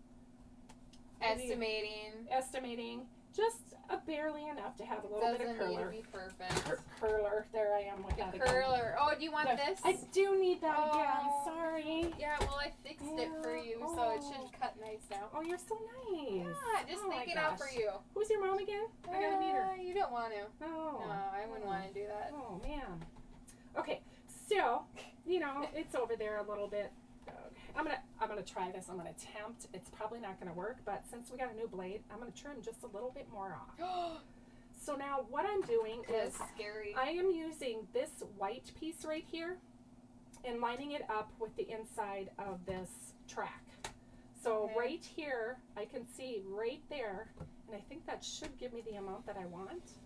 Estimating. Just barely enough to have a little bit of curler. Doesn't need to be perfect. Curler. There I am with that again. Curler. Oh, do you want this? I do need that again. Sorry. Yeah, well, I fixed it for you, so it should cut nice now. Oh, you're so nice. Yeah, just make it out for you. Who's your mom again? I gotta meet her. You don't want to. No. No, I wouldn't want to do that. Oh, man. Okay, so, you know, it's over there a little bit. Okay. I'm gonna try this. I'm gonna attempt. It's probably not gonna work, but since we got a new blade, I'm gonna trim just a little bit more off. So now what I'm doing is scary. I am using this white piece right here and lining it up with the inside of this track. So right here, I can see right there, and I think that should give me the amount that I want.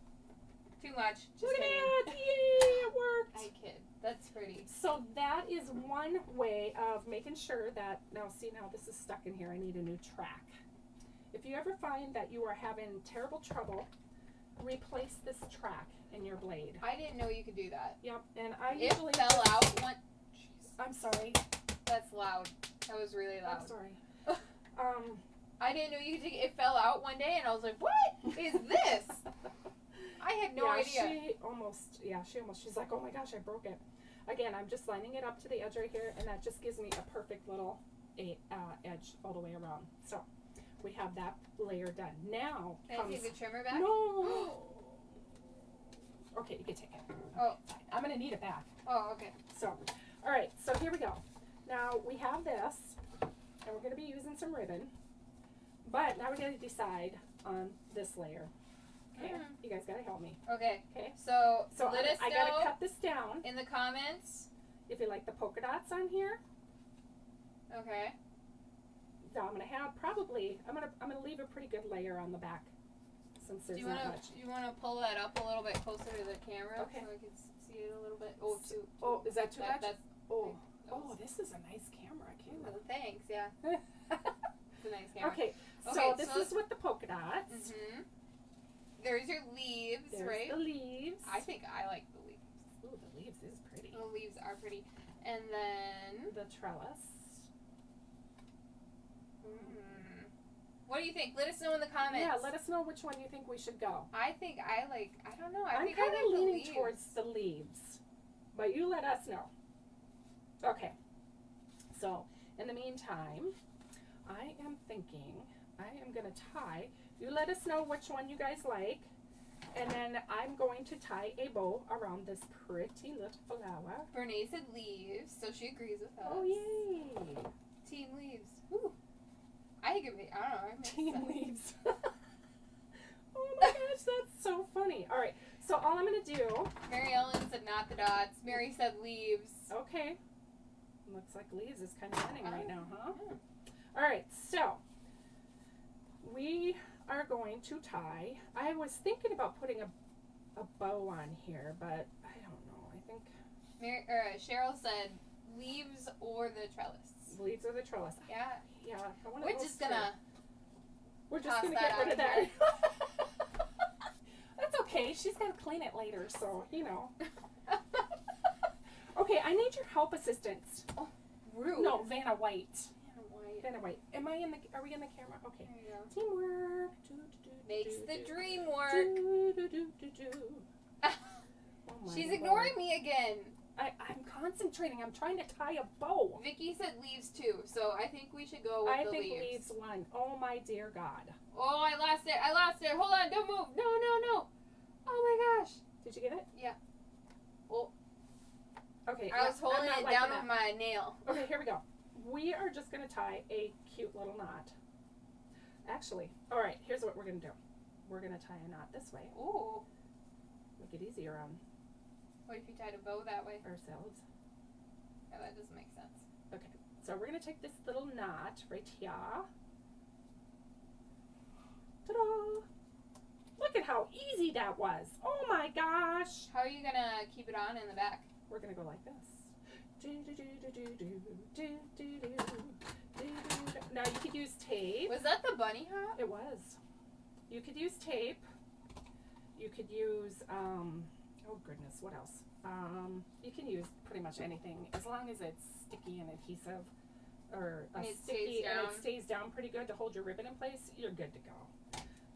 Too much. Look at that! Yay! It worked! I kid. That's pretty. So that is one way of making sure that, now this is stuck in here. I need a new track. If you ever find that you are having terrible trouble, replace this track in your blade. I didn't know you could do that. Yep, and I it usually fell out one. Jeez. I'm sorry. That's loud. That was really loud. I'm sorry. I didn't know you could take it. It fell out one day, and I was like, "What is this?" I had no idea. She's like, oh my gosh, I broke it. Again, I'm just lining it up to the edge right here, and that just gives me a perfect little edge all the way around. So we have that layer done. Now Can I take the trimmer back? No. Okay, you can take it. Oh. I'm going to need it back. Oh, okay. So, all right, so here we go. Now we have this, and we're going to be using some ribbon, but now we got to decide on this layer. Okay, you guys gotta help me. Okay. Okay. So let us know. I gotta cut this down in the comments if you like the polka dots on here. Okay. So I'm gonna have I'm gonna leave a pretty good layer on the back since there's not much. Do you wanna pull that up a little bit closer to the camera so we can see it a little bit? Oh, is that too much? Oh, this is a nice camera. Well, thanks. Yeah. It's a nice camera. Okay. So this is with the polka dots. There's your leaves, right? The leaves. I think I like the leaves. Ooh, the leaves is pretty. The leaves are pretty. And then the trellis. What do you think? Let us know in the comments. Yeah, let us know which one you think we should go. I think I don't know. I'm kind of leaning towards the leaves. But you let us know. Okay. So, in the meantime, I am thinking I am going to tie. You let us know which one you guys like. And then I'm going to tie a bow around this pretty little flower. Brene said leaves, so she agrees with us. Oh, yay. Team leaves. Woo. I think I don't know. Team leaves. Oh my gosh, that's so funny. All right, so all I'm going to do. Mary Ellen said not the dots. Mary said leaves. Okay. Looks like leaves is kind of winning right now, huh? All right, so we are going to tie. I was thinking about putting a bow on here, but I don't know. I think Cheryl said leaves or the trellis. Leaves or the trellis. Yeah. Yeah. We're just gonna get rid of that. That's okay. She's gonna clean it later, so you know. Okay, I need your help assistance. Oh, rude. No, Vanna White. Vanna White. Are we in the camera? Okay. There you go. Teamwork. Makes the dream work. Oh She's ignoring me again. I'm concentrating. I'm trying to tie a bow. Vicky said leaves too, so I think we should go with the leaves. I think leaves won. Oh my dear God. Oh, I lost it. Hold on, don't move. No. Oh my gosh. Did you get it? Yeah. Oh. Okay. I was holding it down with my nail. Okay, here we go. We are just going to tie a cute little knot. Actually, all right, here's what we're going to do. We're going to tie a knot this way. Ooh. Make it easier on what if you tied a bow that way? Ourselves. Yeah, that doesn't make sense. Okay, so we're going to take this little knot right here. Ta-da! Look at how easy that was. Oh my gosh. How are you gonna keep it on in the back? We're gonna go like this. Now you could use tape. Was that the bunny hop? It was. You could use tape. You could use, oh goodness, what else? You can use pretty much anything as long as it's sticky and adhesive, or sticky and it stays down pretty good to hold your ribbon in place. You're good to go.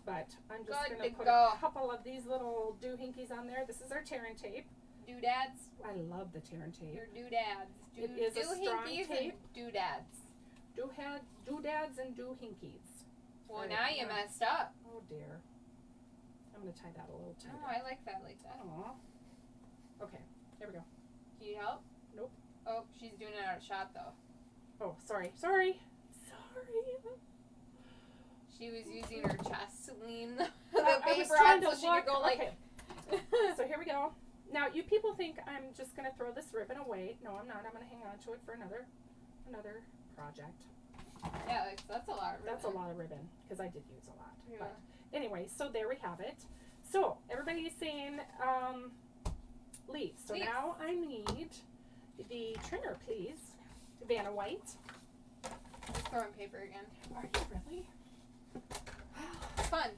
But I'm just going to put a couple of these little doohinkies on there. This is our tear and tape. Doodads. I love the tear and tape. Your doodads. It is a strong tape. Doodads. Doodads and doohinkies. Well, now you messed up. Oh dear. I'm going to tie that a little tighter. Oh, I like that. Aww. Okay, here we go. Can you help? Nope. Oh, she's doing it out of shot though. Oh, sorry. She was using her chest to lean the I paper was trying on to so she could go like. Okay. So here we go. Now, you people think I'm just going to throw this ribbon away. No, I'm not. I'm going to hang on to it for another project. Yeah, that's a lot of ribbon. That's a lot of ribbon, because I did use a lot. Yeah. But anyway, so there we have it. So everybody is saying leaves. So leaves. now I need the trimmer, please. Vanna White. Just throwing paper again. Are you really? It's fun.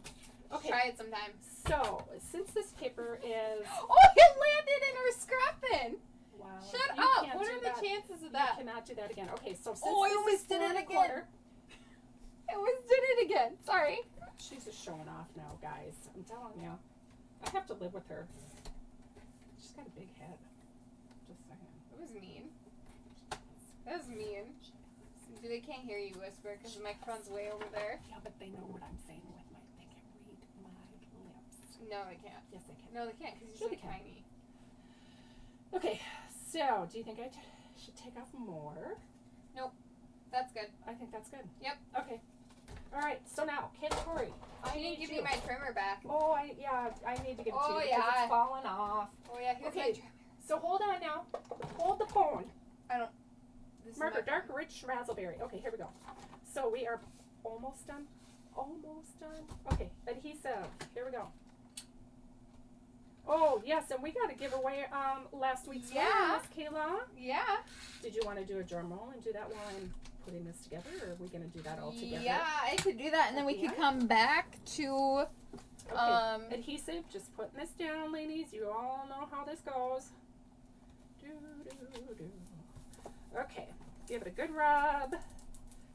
Okay. Try it sometime. So since this paper is... Oh, it landed in her scrap bin. Wow. Shut up. What are the chances of that? You cannot do that again. Okay, so since I this almost is did 4 it 1/4, again. I almost did it again. Sorry. She's just showing off now, guys. I'm telling you. I have to live with her. She's got a big head. Just saying. That was mean. That was mean. They can't hear you whisper because the microphone's way over there. Yeah, but they know what I'm saying with my... They can read my lips. No, they can't. Yes, they can. No, they can't because you're so tiny. Okay, so do you think I should take off more? Nope. That's good. I think that's good. Yep. Okay. All right. So now, Kid Tori, I need to give you my trimmer back. Oh, I need to give it to you because it's falling off. Oh yeah, here's my trimmer. So hold on now. Hold the phone. I don't. Marker, dark, rich raspberry. Okay, here we go. So we are almost done. Almost done. Okay, adhesive. Here we go. Oh, yes, and we got to give away last week's winner, Miss Kayla. Yeah. Did you want to do a drum roll and do that while I'm putting this together, or are we going to do that all together? Yeah, I could do that, and then we could come back to... Okay, adhesive, just putting this down, ladies. You all know how this goes. Okay, give it a good rub.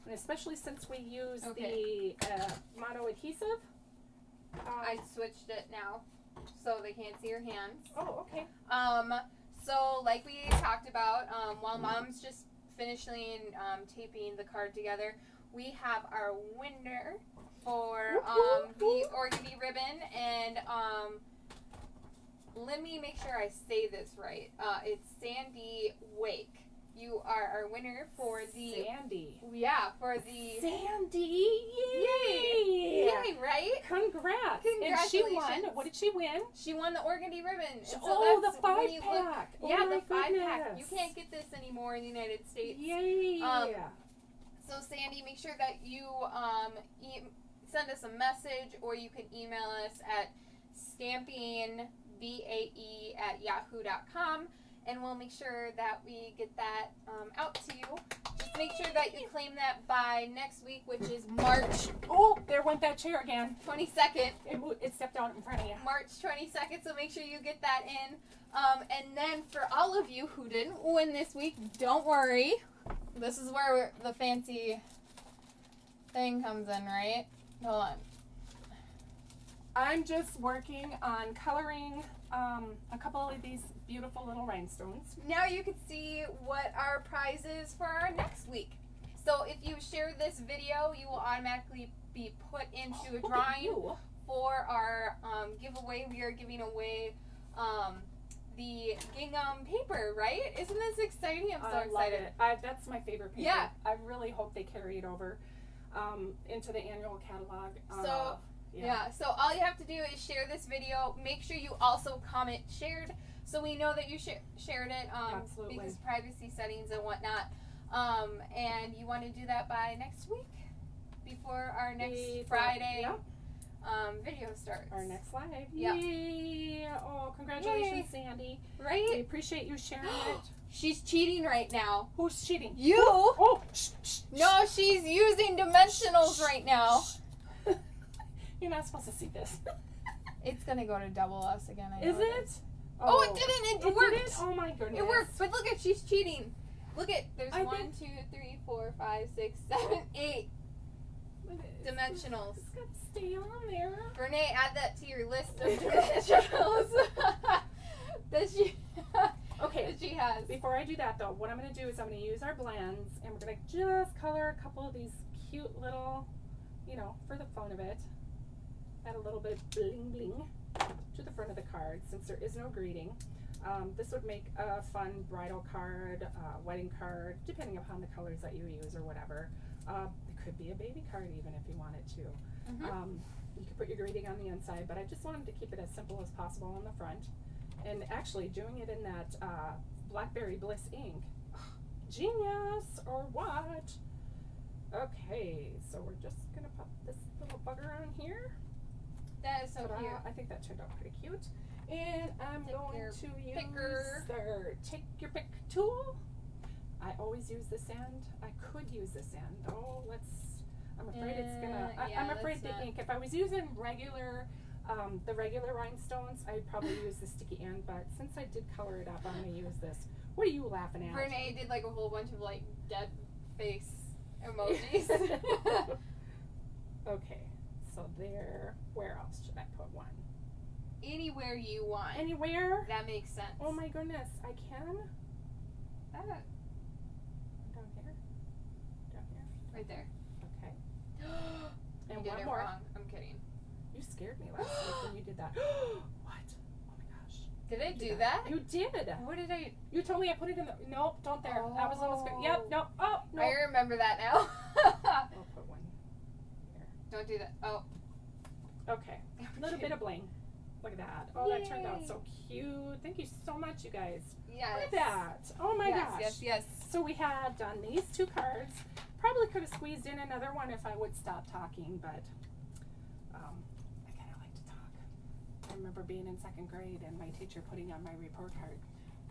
And especially since we use the mono adhesive. I switched it now, so they can't see your hands. Oh, okay. So like we talked about, while Mom's just finishing taping the card together, we have our winner for the organdy ribbon, and let me make sure I say this right. It's Sandy Wake. You are our winner for the Sandy. Yeah, for the Sandy. Yay! Yay, right? Congrats. Congratulations. And she won. What did she win? She won the organdy ribbon. So the 5-pack. Yeah, the 5-pack. You can't get this anymore in the United States. Yay. So Sandy, make sure that you send us a message, or you can email us at stampinbae@yahoo.com. And we'll make sure that we get that out to you. Just make sure that you claim that by next week, which is March. Oh, there went that chair again. 22nd. It stepped out in front of you. March 22nd, so make sure you get that in. And then for all of you who didn't win this week, don't worry. This is where the fancy thing comes in, right? Hold on. I'm just working on coloring a couple of these beautiful little rhinestones. Now you can see what our prize is for our next week. So if you share this video, you will automatically be put into a drawing for our giveaway. We are giving away the gingham paper, right? Isn't this exciting? I'm so excited. Love it. That's my favorite paper. Yeah. I really hope they carry it over into the annual catalog. So all you have to do is share this video. Make sure you also comment shared, so we know that you shared it, Absolutely. because privacy settings and whatnot. And you want to do that by next week, before our next Friday video starts. Our next live. Yep. Yay! Oh, congratulations, Yay. Sandy. Right? We appreciate you sharing it. She's cheating right now. Who's cheating? You? Oh, No, she's using dimensionals right now. You're not supposed to see this. It's gonna go to double us again. I know Is it? Oh, it didn't. It worked. Didn't? Oh my goodness. It worked. But look at, she's cheating. Look at, there's I 1, think- 2, 3, 4, 5, 6, 7, 8 dimensionals. It's got to stay on there. Renee, add that to your list of dimensionals that she Okay. that she has. Before I do that though, what I'm going to do is I'm going to use our blends and we're going to just color a couple of these cute little, you know, for the fun of it. Add a little bit of bling bling to the front of the card since there is no greeting. This would make a fun bridal card, wedding card, depending upon the colors that you use or whatever. It could be a baby card even if you wanted to. You could put your greeting on the inside, but I just wanted to keep it as simple as possible on the front. And actually doing it in that Blackberry Bliss ink. Genius, or what? Okay, so we're just going to put this little bugger on here. That is so Ta-da. cute. I think that turned out pretty cute. And I'm Take going your to use picker. the take your pick tool. I always use this end. I could use this end. Oh, I'm afraid it's gonna. Yeah, I'm afraid that's the not- ink. If I was using regular, the regular rhinestones, I'd probably use the sticky end. But since I did color it up, I'm gonna use this. What are you laughing at? Renee did like a whole bunch of like dead face emojis. Okay, so there. Where else should I put one? Anywhere you want. Anywhere? That makes sense. Oh my goodness, I can. Ah, Down here. Down here. right there. Okay. You And did one it more. wrong. I'm kidding. You scared me last week when you did that. What? Oh my gosh. Did I You do that? You did. What did I? You told me I put it in the. Nope, don't there. That was a little scared. Oh. Yep, nope. Oh, no. I remember that now. I'll put one here. Don't do that. Oh. Okay. A little bit of bling. Look at that. Oh, that turned out so cute. Thank you so much, you guys. Yes. Look at that. Oh my yes, gosh. Yes. So we had done these two cards. Probably could have squeezed in another one if I would stop talking, but I kind of like to talk. I remember being in second grade and my teacher putting on my report card,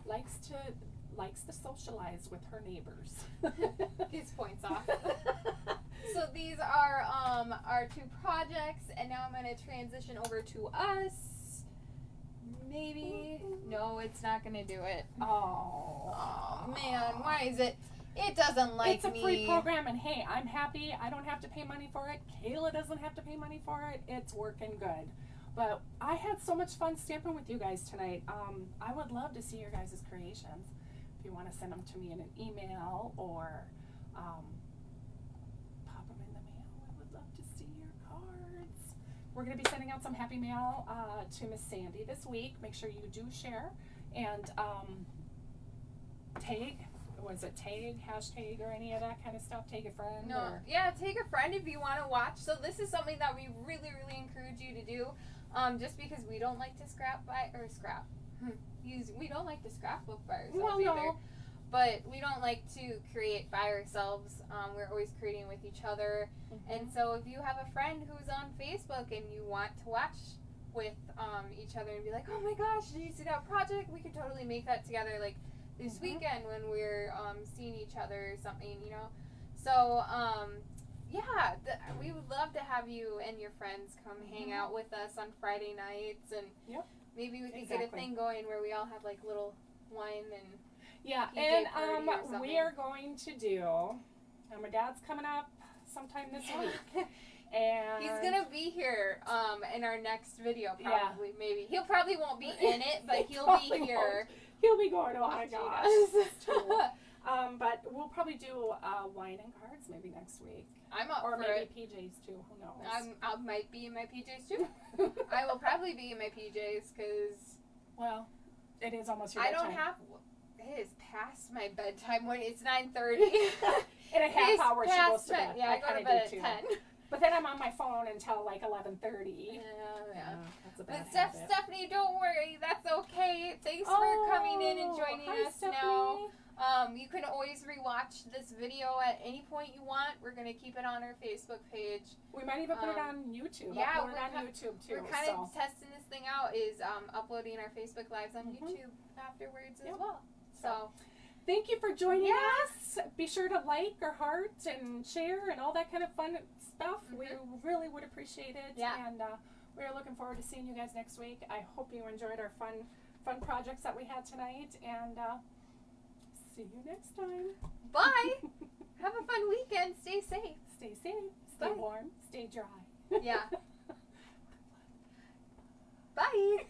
likes to socialize with her neighbors. Gets points off. So these are our two projects, and now I'm going to transition over to us. Maybe. No, it's not going to do it. Oh man, why is it? It doesn't like it's a me. free program, and hey, I'm happy. I don't have to pay money for it. Kayla doesn't have to pay money for it. It's working good. But I had so much fun stamping with you guys tonight. I would love to see your guys' creations. If you want to send them to me in an email or pop them in the mail, I would love to see your cards. We're going to be sending out some happy mail to Miss Sandy this week. Make sure you do share and tag. Was it tag, hashtag, or any of that kind of stuff? Tag a friend? No, or? yeah, take a friend if you want to watch. So this is something that we really, really encourage you to do. Just because we don't like to we don't like to scrapbook by ourselves either. But we don't like to create by ourselves. We're always creating with each other. Mm-hmm. And so if you have a friend who's on Facebook and you want to watch with each other and be like, oh my gosh, did you see that project? We could totally make that together like this weekend when we're seeing each other or something, you know. So, yeah, we would love to have you and your friends come hang out with us on Friday nights, and maybe we could get a thing going where we all have like little wine and and party or something. we are going to do. My dad's coming up sometime this week, and he's gonna be here in our next video probably. Maybe he'll probably won't be in it, but he'll be here. He'll be going. Oh my gosh. It's cool. But we'll probably do wine and cards maybe next week. I'm up or for maybe it. PJs too. Who knows? I might be in my PJs too. I will probably be in my PJs because. Well, it is almost your I bedtime. don't have. It is past my bedtime when it's 9:30. In a half hour she goes to bed. Yeah, I go to bed at 10. But then I'm on my phone until like 11:30. Yeah. That's a bad But habit. Stephanie, don't worry. That's okay. Thanks for coming in and joining hi, us Stephanie. now. You can always rewatch this video at any point you want. We're going to keep it on our Facebook page. We might even put it on YouTube. Yeah, upload it on YouTube too. We're kind of testing this thing out, is uploading our Facebook Lives on YouTube afterwards as well. So, thank you for joining us. Be sure to like or heart and share and all that kind of fun stuff. We really would appreciate it. Yeah. And we're looking forward to seeing you guys next week. I hope you enjoyed our fun projects that we had tonight. And see you next time. Bye. Have a fun weekend. Stay safe. Stay safe. Stay warm. Stay dry. Yeah. Bye.